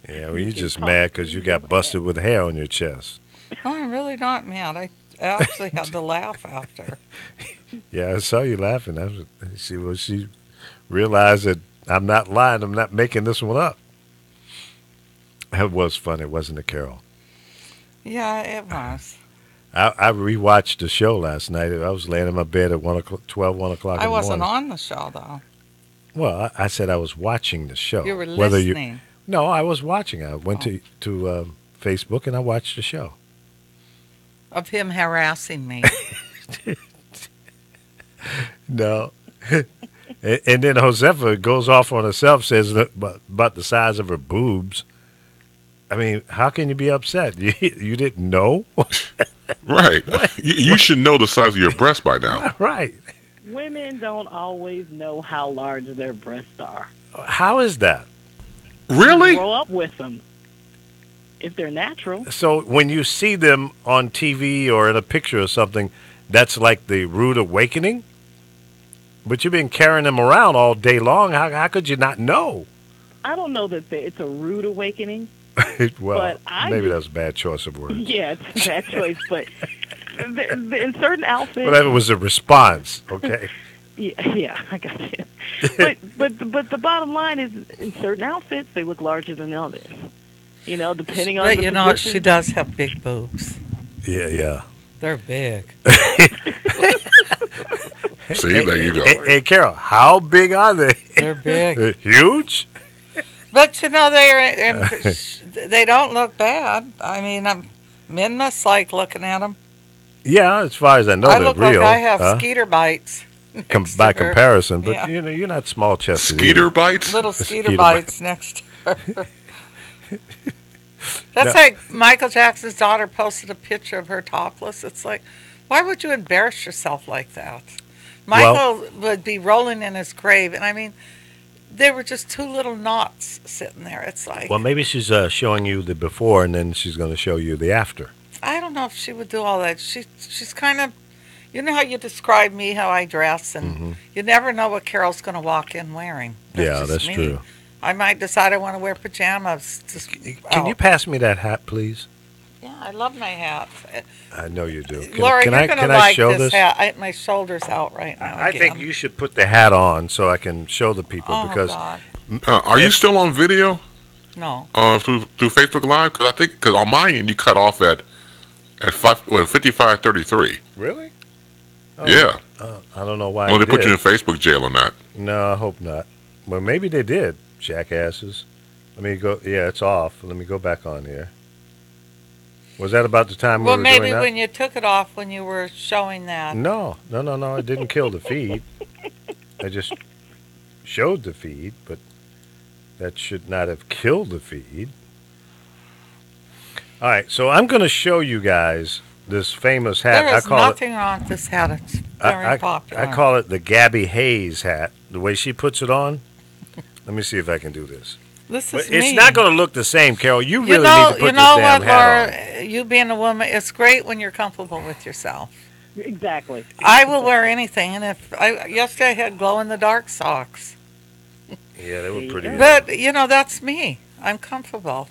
Yeah, well, you're just mad because you got busted with hair on your chest. No, I'm really not mad. I actually had to laugh after. Yeah, I saw you laughing. She realized that I'm not lying. I'm not making this one up. That was funny, wasn't it, Carol? Yeah, it was. I rewatched the show last night. I was laying in my bed at 1 o'clock in the morning. I wasn't on the show, though. Well, I said I was watching the show. You were listening. No, I was watching. I went to Facebook and I watched the show. Of him harassing me. No. And then Josefa goes off on herself, says about the size of her boobs. I mean, how can you be upset? You didn't know? Right. You should know the size of your breast by now. Right. Women don't always know how large their breasts are. How is that? Really? You grow up with them. If they're natural. So when you see them on TV or in a picture or something, that's like the rude awakening? But you've been carrying them around all day long. How could you not know? I don't know that it's a rude awakening. Well, but maybe that's a bad choice of words. Yeah, it's a bad choice. But in certain outfits. Well, that was a response. Okay. Yeah, I got you. But the bottom line is, in certain outfits, they look larger than others. You know, depending on. But the you know, position. she does have big boobs. Yeah. They're big. See, there you go. Hey, Carol, how big are they? They're big. Huge? But you know, they don't look bad. I mean, men must like looking at them. Yeah, as far as I know, I they're look real. like I have skeeter bites. By comparison, but Yeah. you know, you're not small chested. Skeeter bites? Little skeeter bites next to her. That's like Michael Jackson's daughter posted a picture of her topless. It's like, why would you embarrass yourself like that? Michael would be rolling in his grave, and I mean, there were just two little knots sitting there. It's like, Well, maybe she's showing you the before, and then she's going to show you the after. I don't know if she would do all that. She's kind of, you know how you describe me, how I dress, and you never know what Carol's going to walk in wearing. Yeah, just that's me. true. I might decide I want to wear pajamas. Can you pass me that hat, please? Yeah, I love my hat. I know you do. Laura, can you're I, going to can I like show this hat. My shoulder's out right now. I think you should put the hat on so I can show the people because. God. Are you still on video? No. Through Facebook Live? Because on my end you cut off at 55:33. Really? Oh, Yeah. I don't know why. Well, they they put you did. in Facebook jail on that. No, I hope not. Well, maybe they did, jackasses. Let me go. Yeah, it's off. Let me go back on here. Was that about the time Well, we were maybe doing that? when you took it off when you were showing that. No. I didn't kill the feed. I just showed the feed, but that should not have killed the feed. All right, so I'm going to show you guys this famous hat. There is I call nothing wrong with this hat. It's very popular. I call it the Gabby Hayes hat. The way she puts it on. Let me see if I can do this. This But is it's me. not going to look the same, Carol. You really need to put you this know damn what, hat on. Laura? You being a woman, it's great when you're comfortable with yourself. Exactly. I will wear anything, and yesterday I had glow in the dark socks. Yeah, they were pretty. But you know, that's me. I'm comfortable.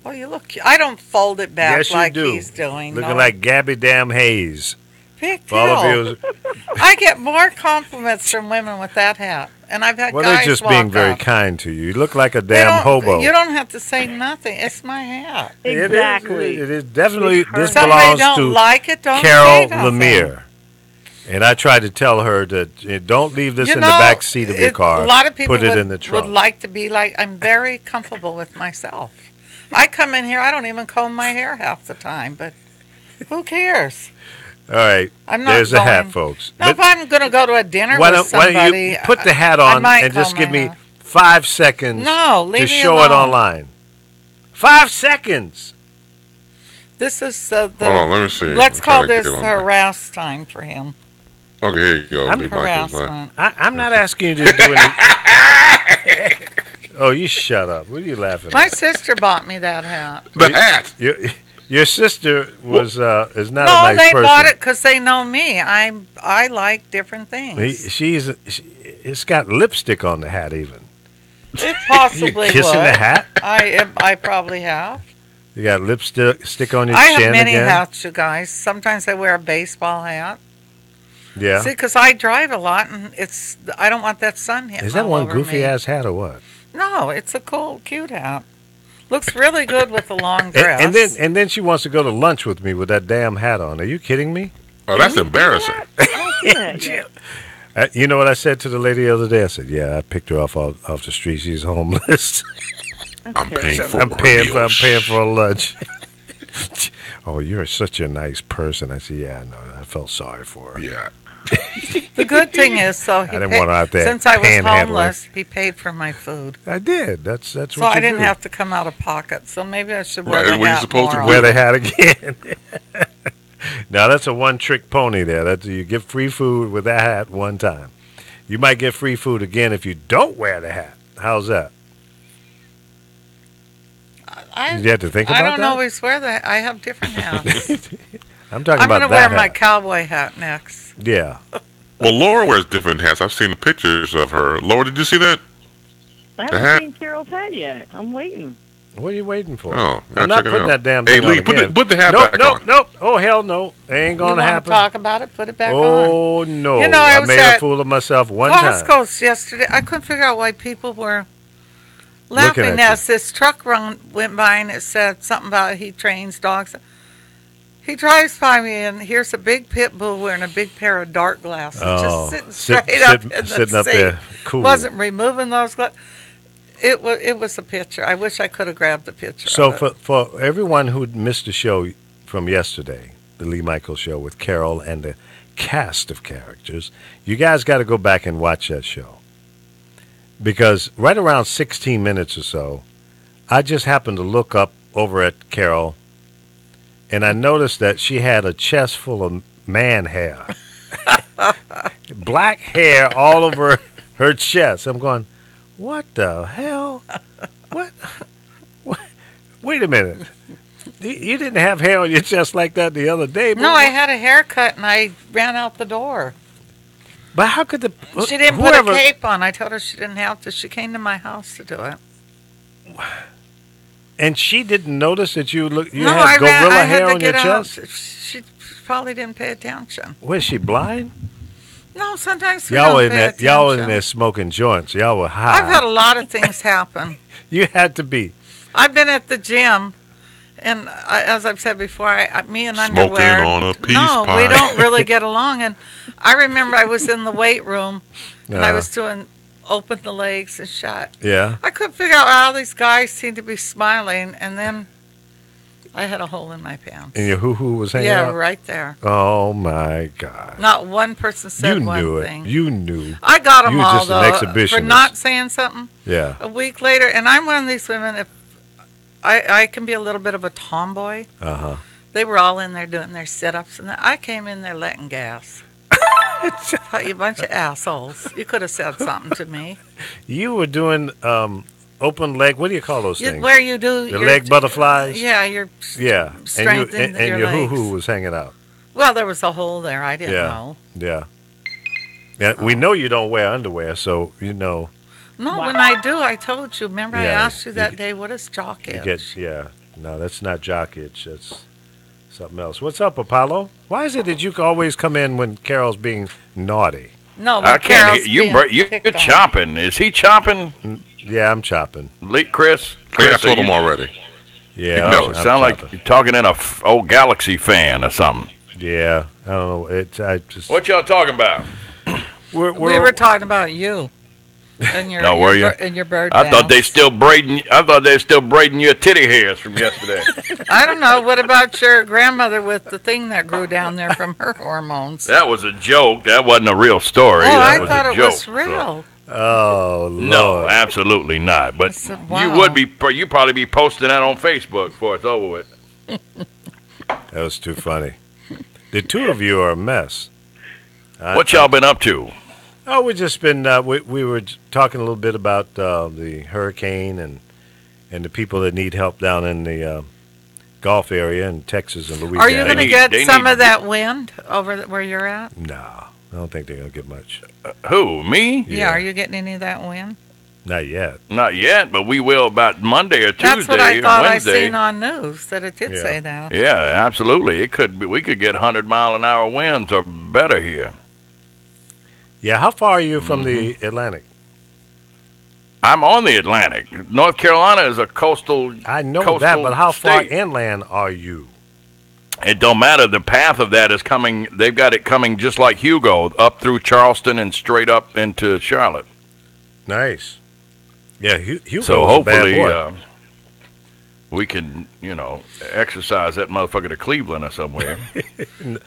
Well, you look. I don't fold it back Yes, you like do. he's doing. Looking no. like Gabby damn Hayes. Big For all of deal. you, I get more compliments from women with that hat, and I've had well, guys they're just walk being very up. kind to you. You look like a They damn don't- hobo. You don't have to say nothing. It's my hat. Exactly. It is definitely. This Somebody belongs don't to like it, don't Carol say nothing. Lemire. And I tried to tell her that don't leave this You in know, the back seat of your car. A lot of people Put it would, in the trunk. would like to be like, I'm very comfortable with myself. I come in here, I don't even comb my hair half the time, but who cares? All right. I'm not There's the hat, going- folks. Now, if I'm going to go to a dinner Why with don't, why somebody, don't you put the hat I on might and just comb give my me hair. 5 seconds No, leave to me show it alone. online? 5 seconds. This is the. Hold on, let me see. Let's I'm call trying to this get on there. harass time for him. Okay, here you go. I'm Lee Michaels, harassment. I'm not asking you to do anything. Oh, you shut up. What are you laughing My at? sister bought me that hat. The hat. Your sister was is not No, a nice they person. bought it because they know me. I like different things. It's got lipstick on the hat even. It possibly You kissing would. the hat? I probably have. You got lipstick on your I chin have many again? hats, you guys. Sometimes I wear a baseball hat. Yeah. See, because I drive a lot, and I don't want that sun hitting Is that all one over goofy me. ass hat or what? No, it's a cool, cute hat. Looks really good with the long And, dress. and then she wants to go to lunch with me with that damn hat on. Are you kidding me? Oh, that's embarrassing. You know what I said to the lady the other day? I said, "Yeah, I picked her off the street. She's homeless. I'm paying for I'm her paying for meals. her lunch." Oh, you're such a nice person. I said, "Yeah, no, I felt sorry for her." Yeah. The good thing is, so he I didn't paid- want her out there since I was panhandling. homeless, he paid for my food. I did. That's So what I you didn't do. have to come out of pocket. So maybe I should wear Right, the what you're hat supposed to more do. Wear often. the hat again. Now that's a one-trick pony. There, you get free food with that hat one time. You might get free food again if you don't wear the hat. How's that? You have to think about I don't that? always wear that. I have different hats. I'm talking I'm about going to that wear hat. my cowboy hat next. Yeah. Well, Laura wears different hats. I've seen the pictures of her. Laura, did you see that? I The haven't hat? seen Carol's hat yet. I'm waiting. What are you waiting for? Oh, I'm not putting that damn Hey, thing Lee, on put again. the hat nope, back nope, on. Nope. Oh, hell no. Ain't going to You happen. want to talk about it? Put it back on. Oh, no. You know, I was made a at fool of myself one time. Costco's yesterday. I couldn't figure out why people were laughing at as this truck went by and it said something about he trains dogs. He drives by me and here's a big pit bull wearing a big pair of dark glasses, just sitting straight up in the sitting up seat. there. Cool. Wasn't removing those glasses. It was a picture. I wish I could have grabbed the picture. So of it. for everyone who missed the show from yesterday, the Lee Michaels show with Carol and the cast of characters, you guys got to go back and watch that show. Because right around 16 minutes or so, I just happened to look up over at Carol, and I noticed that she had a chest full of man hair. Black hair all over her chest. I'm going, what the hell? What? Wait a minute. You didn't have hair on your chest like that the other day. No, I had a haircut and I ran out the door. But how could the... She didn't put a cape on. I told her she didn't have to. She came to my house to do it. And she didn't notice that you No, had gorilla I had hair to on your get out. chest? She probably didn't pay attention. Was she blind? No, sometimes we Y'all don't were in pay there. attention. Y'all were in there smoking joints. Y'all were high. I've had a lot of things happen. You had to be. I've been at the gym, and as I've said before, me and Smoking underwear. on a peace no, pipe. we don't really get along. And I remember I was in the weight room, and I was doing open the legs and shut. Yeah. I couldn't figure out how these guys seemed to be smiling, and then I had a hole in my pants. And your hoo-hoo was hanging Yeah, out? right there. Oh, my God. Not one person said You one knew it. thing. You knew. I got them You were all, just though, an exhibitionist. for not saying something. Yeah. A week later, and I'm one of these women, if I can be a little bit of a tomboy. Uh-huh. They were all in there doing their sit-ups, and I came in there letting gas. Thought you a bunch of assholes. You could have said something to me. You were doing open leg. What do you call those things? Where you do the your leg butterflies. Yeah, your strength and in your your legs. hoo-hoo was hanging out. Well, there was a hole there. I didn't know. Yeah. Yeah. We know you don't wear underwear, so you know. No, when I do, I told you. Remember, I Yeah, asked you that day, what is jock You itch? No, that's not jock itch. That's something else. What's up, Apollo? Why is it that you always come in when Carol's being naughty? No, I can't. You're chopping. Is he chopping? Yeah, I'm chopping. Chris? I told are him you- already. Yeah, No, I'm sound like chopping. you're talking in a old Galaxy fan or something. Yeah, I don't know. I just. What y'all talking about? We were talking about you. And your, No, were you? And your bird I thought bounce. they still braiding. I thought they still braiding your titty hairs from yesterday. I don't know. What about your grandmother with the thing that grew down there from her hormones? That was a joke. That wasn't a real story. Oh, that I was thought a it joke. was real. Oh, Lord. No, absolutely not. But said, you wow. would be. You probably be posting that on Facebook before it's over with. That was too funny. The two of you are a mess. What y'all been up to? Oh, we just been. We were talking a little bit about the hurricane and the people that need help down in the Gulf area in Texas and Louisiana. Are you going to get some of that wind over where you're at? No, I don't think they're going to get much. Who? Me? Yeah. Are you getting any of that wind? Not yet. Not yet, but we will about Monday or Tuesday That's what I thought or I Wednesday. seen on news that it did say that. Yeah, absolutely. It could be. We could get 100-mile-an-hour winds or better here. Yeah, how far are you from the Atlantic? I'm on the Atlantic. North Carolina is a coastal. I know that, but how far state. inland are you? It don't matter. The path of that is coming. They've got it coming just like Hugo, up through Charleston and straight up into Charlotte. Nice. Yeah, Hugo's So a bad hopefully boy. we can, exercise that motherfucker to Cleveland or somewhere.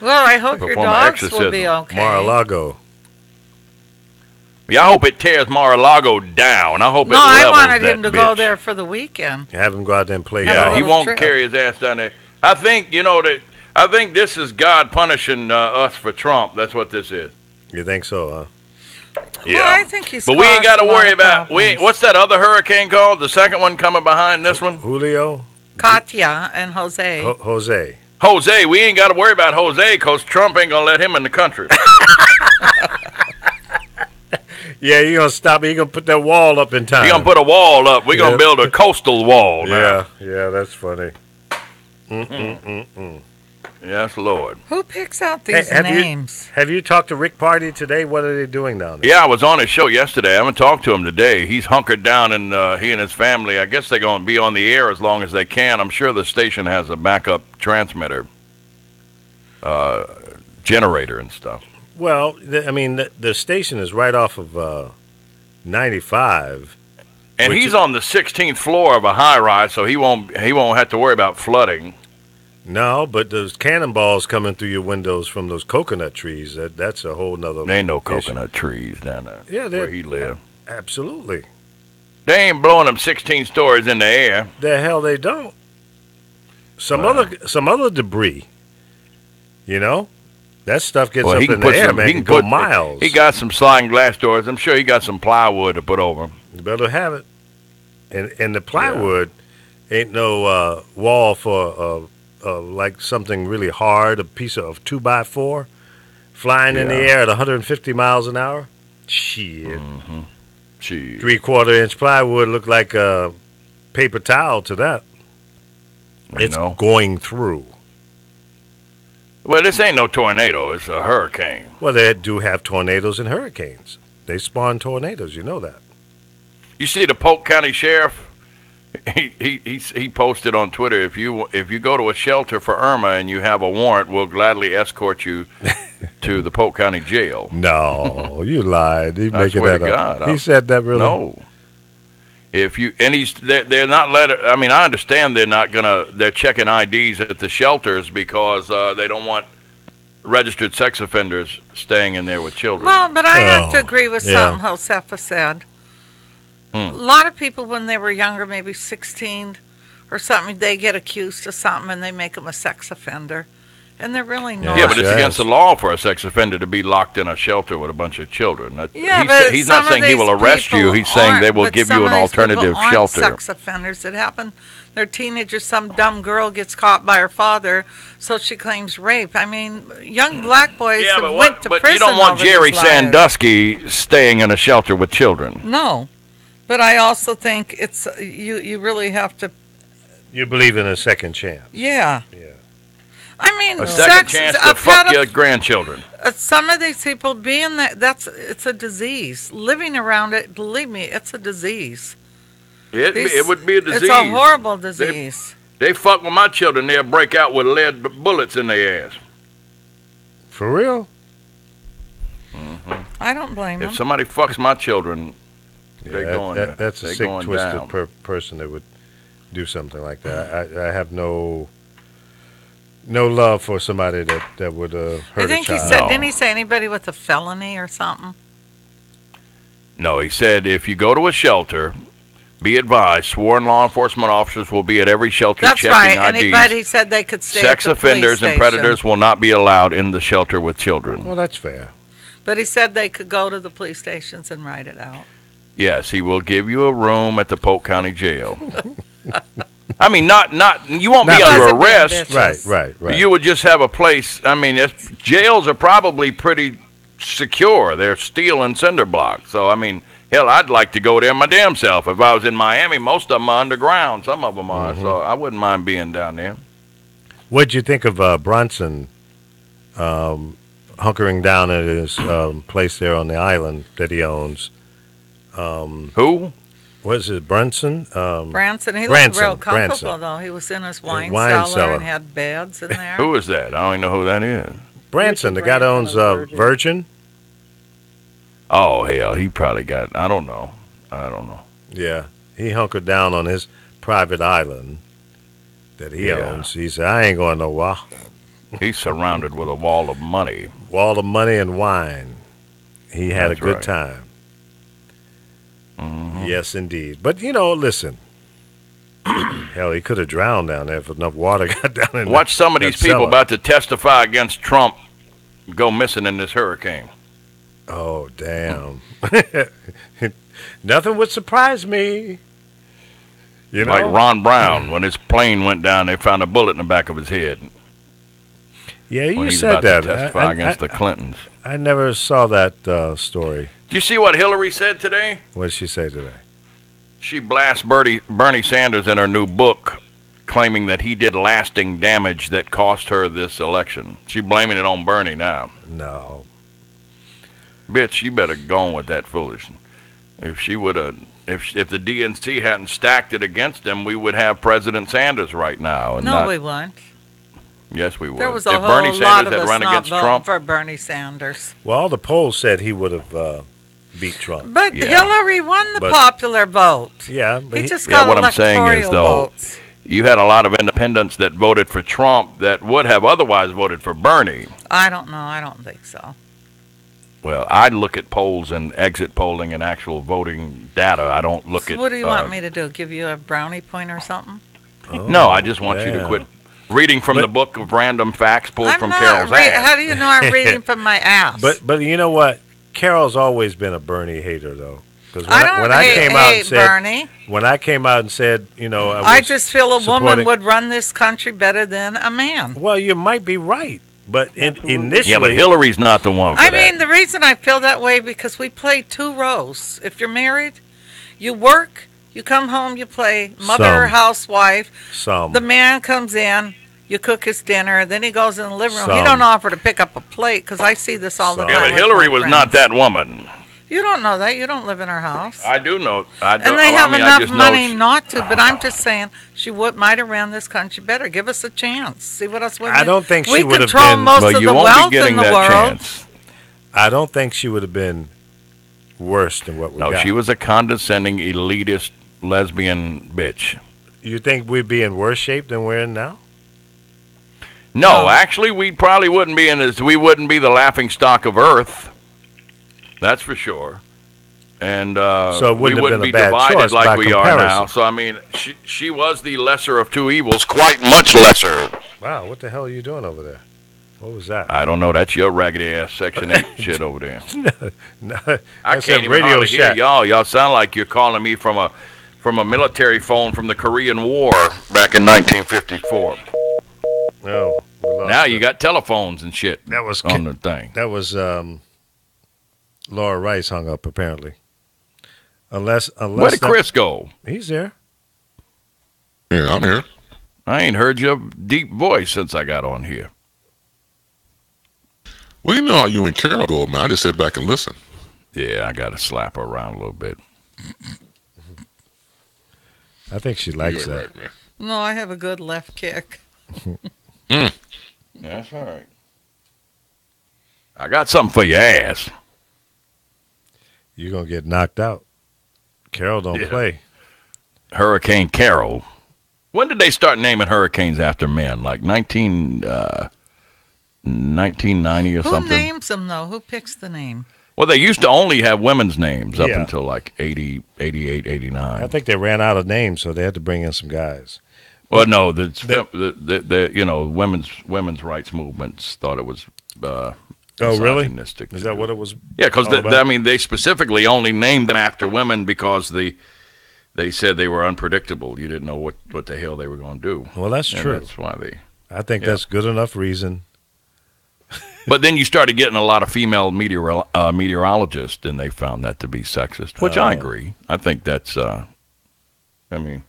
Well, I hope your Perform an dogs will exorcism. be okay. Mar-a-Lago. Yeah, I hope it tears Mar-a-Lago down. I hope No, it I levels wanted that him to bitch. go there for the weekend. Have him go out there and play. Yeah, golf. he won't trip. carry his ass down there. I think, I think this is God punishing us for Trump. That's what this is. You think so, huh? Yeah. Well, I think he's But we ain't got to caused a lot worry of about, problems. what's that other hurricane called? The second one coming behind this one? Julio? Katya and Jose. Jose. Jose, we ain't got to worry about Jose because Trump ain't going to let him in the country. Yeah, you're going to stop it. You're going to put that wall up in time. We're going to put a wall up. We're going to build a coastal wall now. Yeah, that's funny. Yes, Lord. Who picks out these names? Have you talked to Rick Party today? What are they doing down there? Yeah, I was on his show yesterday. I haven't talked to him today. He's hunkered down, and he and his family, I guess they're going to be on the air as long as they can. I'm sure the station has a backup transmitter, generator and stuff. Well, the station is right off of 95. And he's on the 16th floor of a high-rise, so he won't have to worry about flooding. No, but those cannonballs coming through your windows from those coconut trees, that's a whole nother There ain't no coconut trees down there where he live. Absolutely. They ain't blowing them 16 stories in the air. The hell they don't. Some other debris, that stuff gets up in the air, man. He can go miles. He got some sliding glass doors. I'm sure he got some plywood to put over. You better have it. And the plywood ain't no wall for like something really hard, a piece of 2x4 flying in the air at 150 miles an hour. Shit. Shit. 3/4 inch plywood look like a paper towel to that. It's going through. Well, this ain't no tornado. It's a hurricane. Well, they do have tornadoes and hurricanes. They spawn tornadoes. You know that. You see the Polk County Sheriff? He posted on Twitter, if you go to a shelter for Irma and you have a warrant, we'll gladly escort you to the Polk County Jail. No, you lied. He I making swear that to up. God, He said that really? No. They're not letting. I mean, I understand they're checking IDs at the shelters because they don't want registered sex offenders staying in there with children. Well, but I have to agree with something Josefa said. A lot of people, when they were younger, maybe 16 or something, they get accused of something and they make them a sex offender. And they're really not. Yeah, but it's against the law for a sex offender to be locked in a shelter with a bunch of children. But he's not saying he will arrest you. He's saying they will give you an alternative shelter. Sex offenders that happen. They're teenagers. Some dumb girl gets caught by her father, so she claims rape. I mean, young black boys went to prison. But you don't want Jerry Sandusky staying in a shelter with children. No. But I also think it's you really have to. You believe in a second chance. Yeah. I mean, a second chance to fuck your grandchildren. Some of these people being it's a disease. Living around it, believe me, it's a disease. It would be a disease. It's a horrible disease. They fuck with my children, they'll break out with lead bullets in their ass. For real? I don't blame them. If somebody fucks my children, that's a sick, twisted person that would do something like that. I have no love for somebody that would hurt I think a child. he said, didn't he say anybody with a felony or something? No, he said if you go to a shelter, be advised, sworn law enforcement officers will be at every shelter checking IDs. That's right. Anybody said they could stay Sex at the offenders police and predators will not be allowed in the shelter with children. Well, that's fair. But he said they could go to the police stations and write it out. Yes, he will give you a room at the Polk County Jail. I mean, you won't be under arrest. Right. You would just have a place. I mean, jails are probably pretty secure. They're steel and cinder block. So, I mean, hell, I'd like to go there my damn self. If I was in Miami, most of them are underground. Some of them are. So I wouldn't mind being down there. What'd you think of Bronson hunkering down at his place there on the island that he owns? Who? What is it, Branson? Branson. He looked real comfortable, though. He was in his wine cellar and had beds in there. Who is that? I don't even know who that is. Branson, the guy that owns Virgin. Oh, hell, he probably got, I don't know. Yeah, he hunkered down on his private island that he owns. He said, I ain't going nowhere. He's surrounded with a wall of money. Wall of money and wine. He had a good time. Yes, indeed. But, listen. Hell, he could have drowned down there if enough water got down in there. Watch some of these people about to testify against Trump go missing in this hurricane. Oh, damn. Nothing would surprise me. Like Ron Brown, when his plane went down, they found a bullet in the back of his head. Yeah, you when he's said about that. To testify against the Clintons. I never saw that story. you see what Hillary said today? What did she say today? She blasts Bernie Sanders in her new book, claiming that he did lasting damage that cost her this election. She's blaming it on Bernie now. No. Bitch, you better go on with that foolishness. If she would have, if the DNC hadn't stacked it against him, we would have President Sanders right now. And No, we wouldn't. Yes, we would. There was a if whole Bernie lot Sanders of had us run not against voting Trump, for Bernie Sanders. Well, all the polls said he would have beat Trump. But Hillary won the popular vote. Yeah, but he just got what I'm saying is, electoral though, votes. you had a lot of independents that voted for Trump that would have otherwise voted for Bernie. I don't know. I don't think so. Well, I look at polls and exit polling and actual voting data. I don't look at. What do you want me to do? Give you a brownie point or something? No, I just want you to quit reading from the book of random facts pulled from Carol's ass. How do you know I'm reading from my ass? But you know what? Carol's always been a Bernie hater, though. Because when I hate Bernie. When I came out and said, I just feel a woman would run this country better than a man. Well, you might be right, but initially, yeah, but Hillary's not the one. I mean, the reason I feel that way because we play two roles. If you're married, you work, you come home, you play mother, housewife. The man comes in, you cook his dinner, then he goes in the living room. He don't offer to pick up a plate because I see this all the time. Yeah, but Hillary was not that woman. You don't know that. You don't live in her house. I do know. And they have enough money not to. But I'm just saying she might have ran this country better. Give us a chance. See what else women. I don't think she would have control been. most of the wealth in the world. Chance. I don't think she would have been worse than what we got. No, she was a condescending, elitist, lesbian bitch. You think we'd be in worse shape than we're in now? No, actually, we probably wouldn't be we wouldn't be the laughing stock of Earth. That's for sure. And so it we wouldn't be divided like we are now. So, I mean, she was the lesser of two evils, quite much lesser. Wow, what the hell are you doing over there? What was that? I don't know. That's your raggedy-ass Section 8 shit over there. No, I can't even hardly hear y'all. Y'all sound like you're calling me from a military phone from the Korean War back in 1954. No. Now you got telephones and shit that was on the thing. That was Laura Rice hung up, apparently. Unless where did Chris go? He's there. Yeah, I'm here. I ain't heard your deep voice since I got on here. Well, you know how you and Carol go, man. I just sit back and listen. Yeah, I got to slap her around a little bit. I think she likes that. Right, man. No, I have a good left kick. That's all right. I got something for your ass. You're going to get knocked out. Carol don't play. Hurricane Carol. When did they start naming hurricanes after men? Like 1990 or something? Who names them, though? Who picks the name? Well, they used to only have women's names up until like 80, 88, 89. I think they ran out of names, so they had to bring in some guys. Well, no, the women's rights movements thought it was oh, really? misogynistic. Is that what it was? Yeah, because I mean, they specifically only named them after women because they said they were unpredictable. You didn't know what the hell they were going to do. Well, that's true. That's why they. I think that's good enough reason. But then you started getting a lot of female meteorologists, and they found that to be sexist, which I agree. I think that's, I mean,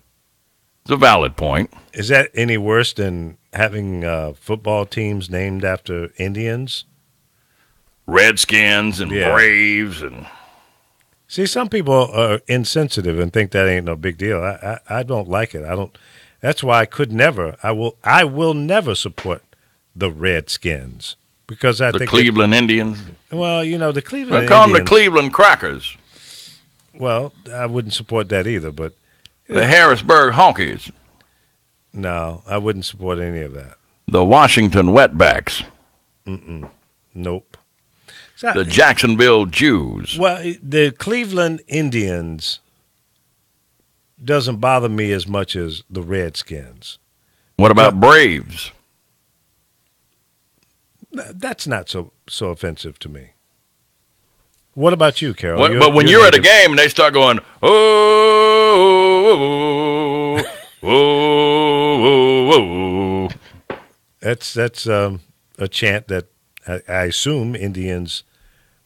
it's a valid point. Is that any worse than having football teams named after Indians? Redskins and Braves and. See, some people are insensitive and think that ain't no big deal. I don't like it. That's why I could never. I will never support the Redskins because I think the Cleveland Indians. Well, the Cleveland Indians. Call them the Indians, Cleveland Crackers. Well, I wouldn't support that either. But the Harrisburg Honkies. No, I wouldn't support any of that. The Washington Wetbacks. Nope. The Jacksonville Jews. Well, the Cleveland Indians doesn't bother me as much as the Redskins. What about Braves? That's not so offensive to me. What about you, Carol? But when you're at a game and they start going, oh, oh, that's a chant that I assume Indians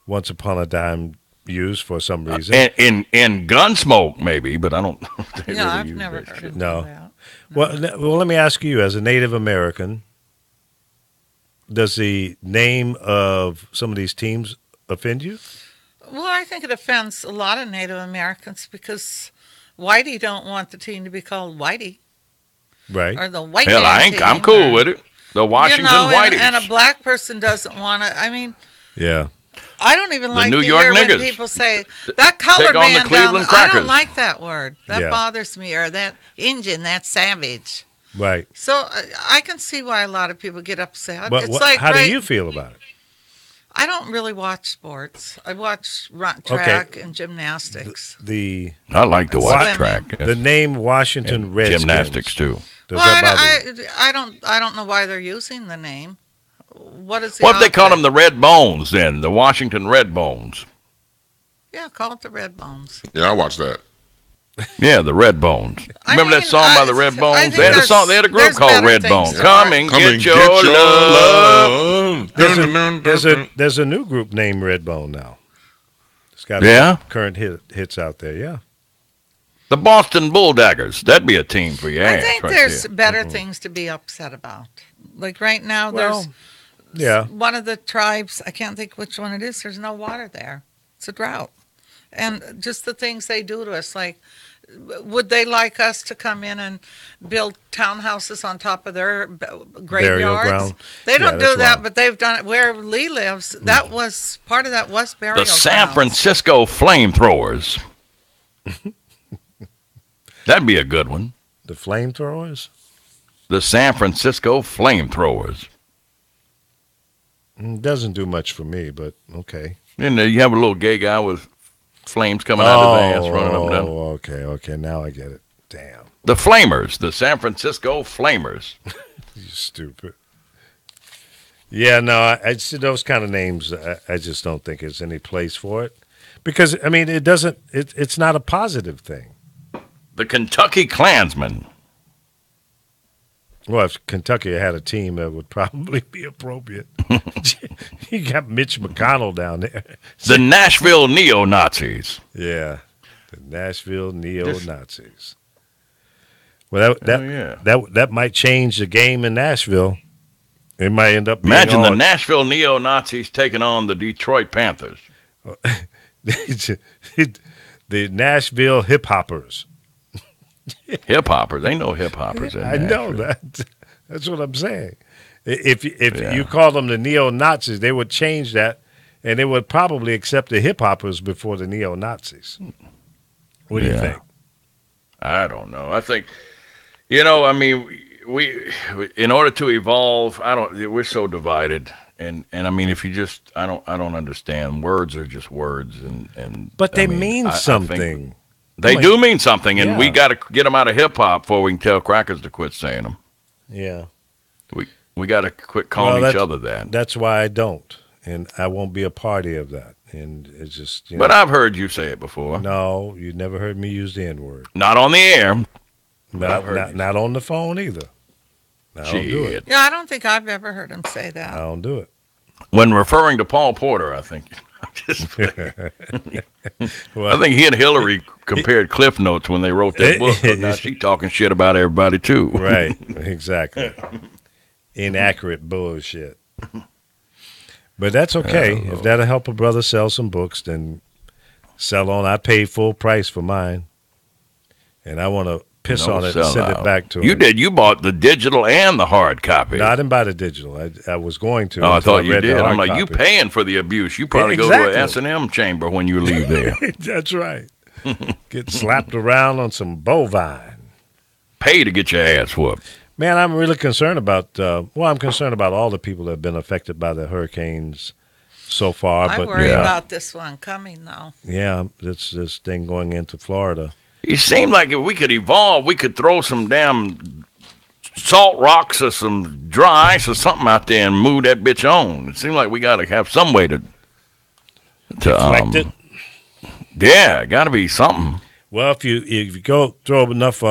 once upon a time, use for some reason. In Gunsmoke, maybe, but I don't know if they Yeah, really I've use never that heard shit. of No. that. Well, let me ask you, as a Native American, does the name of some of these teams offend you? Well, I think it offends a lot of Native Americans because Whitey don't want the team to be called Whitey. Right. Or the White Hell, Man team, I'm cool or- with it. The Washington and Whiteys. a black person doesn't want to. I mean, Yeah. I don't even The like New to York hear when niggers. people say that colored on the man Cleveland down. I Crackers. don't like that word. That Yeah. bothers me. Or that Indian, that savage. Right. So I can see why a lot of people get upset. But it's like how do right- you feel about it? I don't really watch sports. I watch track and gymnastics. I like to watch Swimming. track. The name Washington Redskins. Gymnastics too. Does Well, that bother you? I don't know why they're using the name. What is the What if they call outfit? them the Red Bones then? The Washington Red Bones. Yeah, call it the Red Bones. Yeah, I watched that. Yeah, the Red Bones. Remember that song by the Red I Bones? think They had a song. They had a group there's called better Red things Bones. to Come watch. and Come get and your get your love. There's a new group named Redbone now. It's got Yeah? current hits out there. Yeah. The Boston Bulldaggers. That'd be a team for your I ass think right there's there. better things to be upset about. Like right now, Well, there's Yeah. one of the tribes, I can't think which one it is, there's no water there. It's a drought. And just the things they do to us, like, would they like us to come in and build townhouses on top of their graveyards? ground. They don't Yeah, do that's that, wrong. but they've done it where Lee lives. That was part of that was burial The San grounds. Francisco Flamethrowers. That'd be a good one. The Flamethrowers? The San Francisco Flamethrowers. Doesn't do much for me, but okay. And you have a little gay guy with flames coming out of his ass running up and down. Oh, okay. Now I get it. Damn. The Flamers. The San Francisco Flamers. You stupid. Yeah, no, I see those kind of names. I just don't think there's any place for it. Because, I mean, it's not a positive thing. The Kentucky Klansmen. Well, if Kentucky had a team, that would probably be appropriate. You got Mitch McConnell down there. The Nashville Neo-Nazis. Yeah, the Nashville Neo-Nazis. Well, that might change the game in Nashville. It might end up being Imagine the all- Nashville Neo-Nazis taking on the Detroit Panthers. the Nashville Hip Hoppers. Hip hoppers. They know hip hoppers. I know that. That's what I'm saying. If you call them the neo-Nazis, they would change that, and they would probably accept the hip hoppers before the neo-Nazis. What do you think? I don't know. I think, I mean, we in order to evolve, we're so divided. And I mean, if you just, I don't understand. Words are just words, and But they I mean, mean I think something. they do mean something, and we Yeah. got to get them out of hip hop before we can tell crackers to quit saying them. Yeah. We got to quit calling Well, each other that. That's why I don't, and I won't be a party of that. And it's just. But I've heard you say it before. No, you never heard me use the N-word. Not on the air. But I've heard Not on the phone either. I don't do it. Yeah, I don't think I've ever heard him say that. I don't do it. When referring to Paul Porter, I think. I think he and Hillary compared Cliff Notes when they wrote that book. But now she's talking shit about everybody too. Right, exactly. Inaccurate bullshit. But that's okay. If that'll help a brother sell some books, then sell on. I paid full price for mine. And I want to piss on it and send it back to him. You did. You bought the digital and the hard copy. No, I didn't buy the digital. I was going to. Oh, I until thought you read the did. hard I'm like, you copy. paying for the abuse. You probably go Exactly. to an S&M chamber when you leave there. That's right. Get slapped around on some bovine. Pay to get your ass whooped. Man, I'm really concerned about. I'm concerned about all the people that have been affected by the hurricanes so far. I but worry about this one coming, though. yeah, this thing going into Florida. It seemed like if we could evolve, we could throw some damn salt rocks or some dry ice or something out there and move that bitch on. It seemed like we got to have some way to Deflect it? Yeah, got to be something. Well, if you go throw enough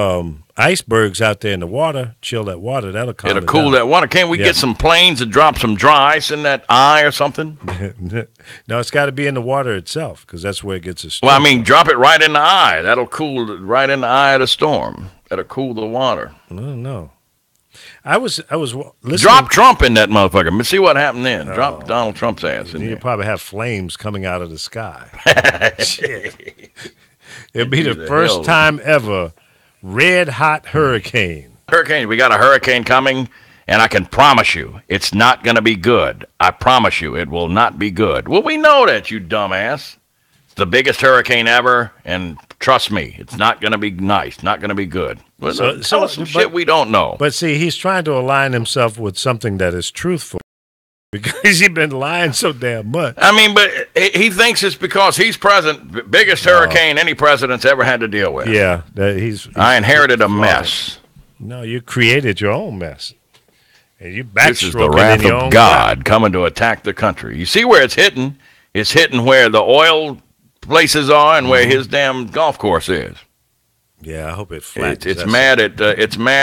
icebergs out there in the water, chill that water, that'll calm It'll cool that water. Can't we get some planes and drop some dry ice in that eye or something? No, it's got to be in the water itself because that's where it gets its. Well, I mean, drop it right in the eye. That'll cool it right in the eye of the storm. That'll cool the water. No. I was listening. Drop Trump in that motherfucker. Let's see what happened then. Drop Donald Trump's ass in there. You probably have flames coming out of the sky. Shit. It'll be the first time ever red hot hurricane. We got a hurricane coming, and I can promise you it's not going to be good. I promise you it will not be good. Well, we know that, you dumbass. It's the biggest hurricane ever, and trust me, it's not going to be nice, not going to be good. Tell us some shit we don't know. But see, he's trying to align himself with something that is truthful. Because he's been lying so damn much. I mean, but he thinks it's because he's president, biggest hurricane any president's ever had to deal with. Yeah, I inherited a mess. No, you created your own mess. And you backstroking This is the wrath of God coming to attack the country. You see where it's hitting? It's hitting where the oil places are and where his damn golf course is. Yeah, I hope it flattens. It's mad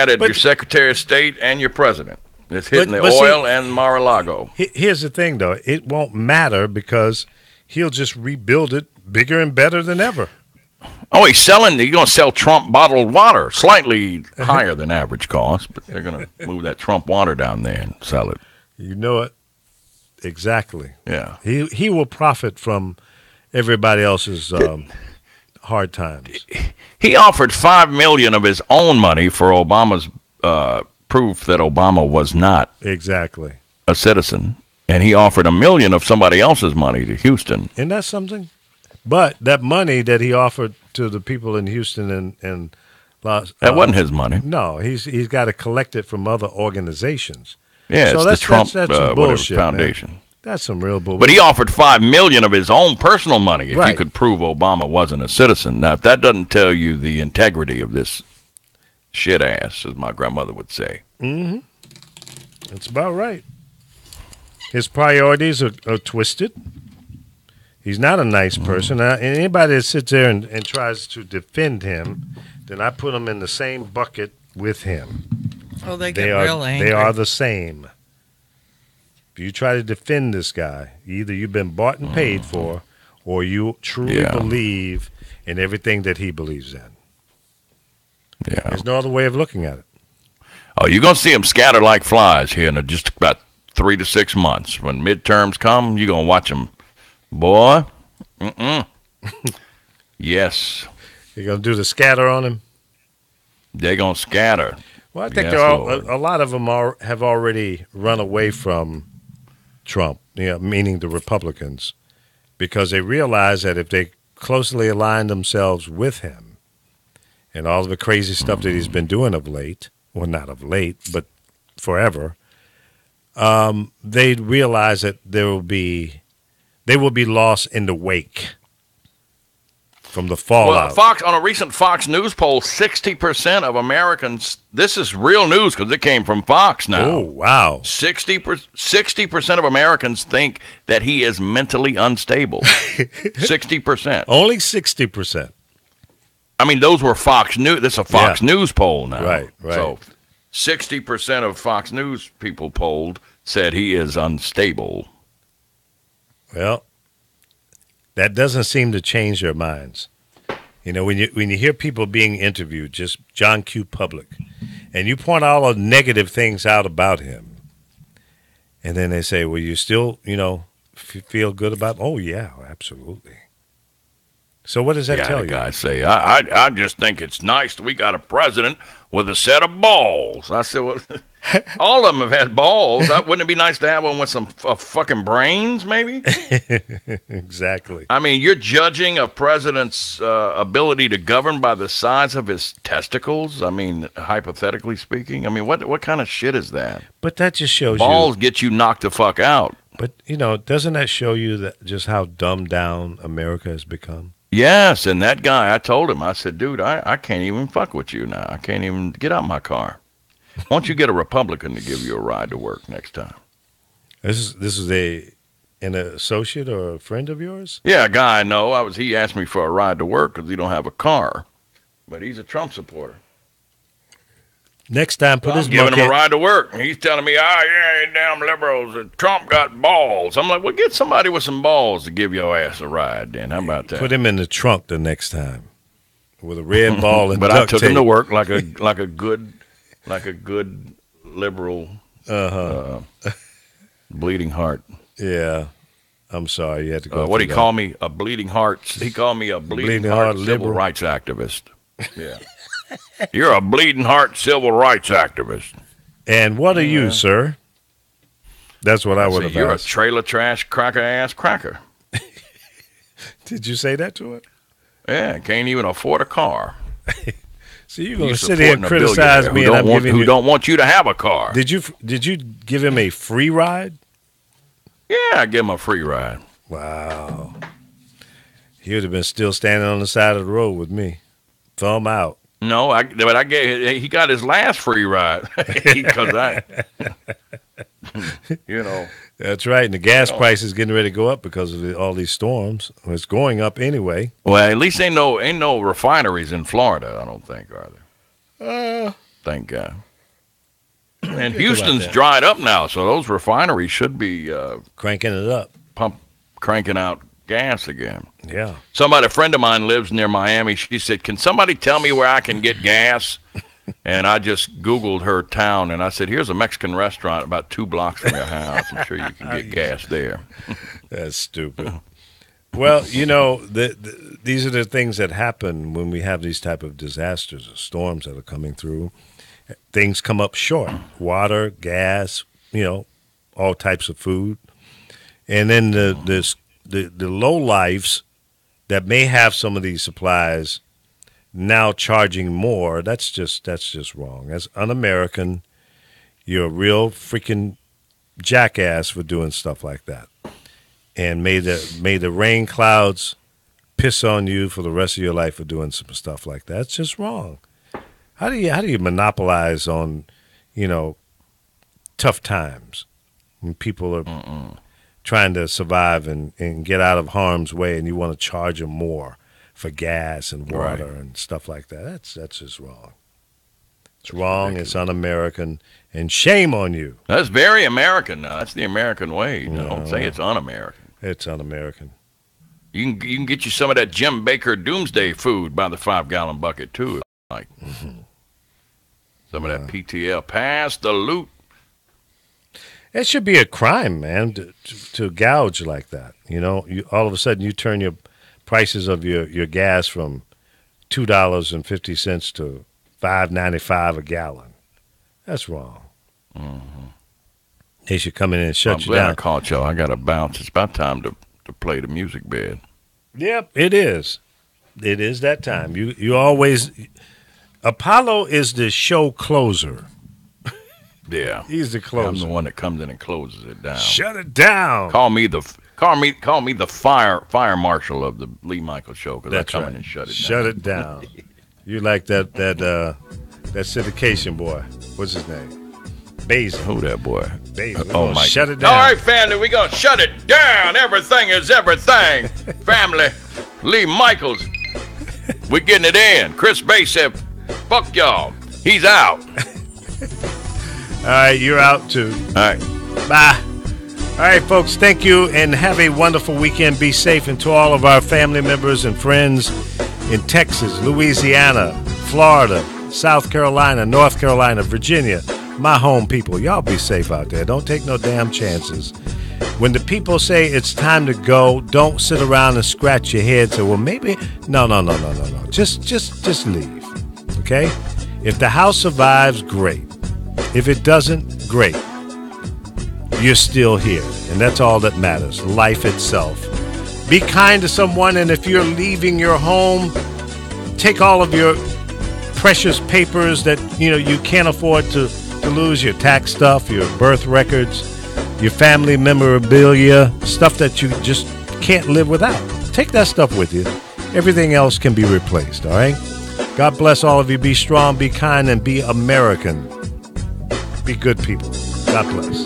at your Secretary of State and your president. It's hitting the oil and Mar-a-Lago. Here's the thing, though. It won't matter because he'll just rebuild it bigger and better than ever. Oh, he's going to sell Trump bottled water, slightly higher than average cost, but they're going to move that Trump water down there and sell it. You know it. Exactly. Yeah. He will profit from everybody else's hard times. He offered $5 million of his own money for Obama's proof that Obama was not exactly a citizen, and he offered $1 million of somebody else's money to Houston. Isn't that something? But that money that he offered to the people in Houston and Los that wasn't his money. No, he's got to collect it from other organizations. Yeah, so it's the Trump that's some bullshit, Foundation. Man. That's some real bullshit. But he offered $5 million of his own personal money if Right. you could prove Obama wasn't a citizen. Now, if that doesn't tell you the integrity of this shit ass, as my grandmother would say. Mm-hmm. That's about right. His priorities are twisted. He's not a nice person. Anybody that sits there and tries to defend him, then I put them in the same bucket with him. Oh, they get real angry. They are the same. If you try to defend this guy, either you've been bought and paid for, or you truly believe in everything that he believes in. Yeah. There's no other way of looking at it. Oh, you're going to see them scatter like flies here in just about 3 to 6 months. When midterms come, you're going to watch them. Boy, yes. You're going to do the scatter on him? They're going to scatter. Well, I think Yes, a lot of them have already run away from Trump, meaning the Republicans, because they realize that if they closely align themselves with him and all of the crazy stuff that he's been doing of late, well, not of late, but forever, they'd realize that they will be lost in the wake from the fallout. Well, on a recent Fox News poll, 60% of Americans, this is real news because it came from Fox now. Oh, wow. 60% of Americans think that he is mentally unstable. 60%. Only 60%. I mean, those were Fox News. This is a Fox News poll now. Right. So 60% of Fox News people polled said he is unstable. Well, that doesn't seem to change their minds. You know, when you hear people being interviewed, just John Q. Public, and you point all the negative things out about him, and then they say, well, you still, feel good about him? Oh, yeah, absolutely. So what does that tell you? Guys say, I just think it's nice that we got a president with a set of balls. I said, well, all of them have had balls. Wouldn't it be nice to have one with some fucking brains, maybe? Exactly. I mean, you're judging a president's ability to govern by the size of his testicles? I mean, hypothetically speaking. I mean, what kind of shit is that? But that just shows balls get you knocked the fuck out. But, doesn't that show you that just how dumbed down America has become? Yes, and that guy, I told him, I said, dude, I can't even fuck with you now. I can't even get out my car. Why don't you get a Republican to give you a ride to work next time? This is a An associate or a friend of yours? Yeah, a guy I know. He asked me for a ride to work because he don't have a car, but he's a Trump supporter. Next time, put his giving him a ride to work. And he's telling me, yeah, damn liberals. Trump got balls. I'm like, well, get somebody with some balls to give your ass a ride then. How about that? Put him in the trunk the next time with a red ball and but duct I took tape. him to work like a good liberal bleeding heart. Yeah. I'm sorry you had to go what through he called me? A bleeding heart. He called me a bleeding heart civil liberal. rights activist. Yeah. You're a bleeding heart civil rights activist. And what are you, sir? That's what I would have You're asked. a trailer trash cracker ass cracker. Did you say that to it? Yeah, can't even afford a car. So you're going to sit here and criticize me, and who don't want you to have a car. Did you give him a free ride? Yeah, I give him a free ride. Wow. He would have been still standing on the side of the road with me. Thumb out. No, but he got his last free ride because That's right, and the gas price is getting ready to go up because of all these storms. It's going up anyway. Well, at least ain't no refineries in Florida. I don't think, are there? Thank God. And Houston's dried up now, so those refineries should be cranking it up, cranking out gas again. Yeah. A friend of mine lives near Miami. She said, "Can somebody tell me where I can get gas?" And I just Googled her town, and I said, "Here's a Mexican restaurant about 2 blocks from your house. I'm sure you can get gas there." That's stupid. Well, these are the things that happen when we have these type of disasters or storms that are coming through. Things come up short. Water, gas, all types of food. And then the low lives that may have some of these supplies now charging more, that's just wrong. That's un-American. You're a real freaking jackass for doing stuff like that. And may the rain clouds piss on you for the rest of your life for doing some stuff like that. It's just wrong. How do you monopolize on, tough times when people are trying to survive and get out of harm's way, and you want to charge them more for gas and water and stuff like that? That's just wrong. It's wrong. Ridiculous. It's un-American, and shame on you. That's very American. That's the American way. Don't say it's un-American. It's un-American. You can get you some of that Jim Baker Doomsday food by the 5-gallon bucket too. Like some of that PTL. Pass the loot. It should be a crime, man, to gouge like that. All of a sudden you turn your prices of your gas from $2.50 to $5.95 a gallon. That's wrong. Mm-hmm. They should come in and shut you down. I'm glad I caught y'all. I got to bounce. It's about time to play the music bed. Yep, it is. It is that time. You always. Apollo is the show closer. Yeah, he's the closer. I'm the one that comes in and closes it down. Shut it down. Call me the fire marshal of the Lee Michaels show because I come in and shut it down. Shut it down. You like that syndication boy? What's his name? Basil. Who that boy? Basil. Oh my! Shut it down. All right, family, we gonna shut it down. Everything is everything. Family, Lee Michaels. We're getting it in. Chris Bay said, "Fuck y'all." He's out. All right, you're out too. All right. Bye. All right, folks, thank you, and have a wonderful weekend. Be safe. And to all of our family members and friends in Texas, Louisiana, Florida, South Carolina, North Carolina, Virginia, my home people, y'all be safe out there. Don't take no damn chances. When the people say it's time to go, don't sit around and scratch your head and say, well, maybe. No. Just leave, okay? If the house survives, great. If it doesn't, great. You're still here, and that's all that matters, life itself. Be kind to someone, and if you're leaving your home, take all of your precious papers that you can't afford to lose, your tax stuff, your birth records, your family memorabilia, stuff that you just can't live without. Take that stuff with you. Everything else can be replaced, all right? God bless all of you. Be strong, be kind, and be American. Be good people. God bless.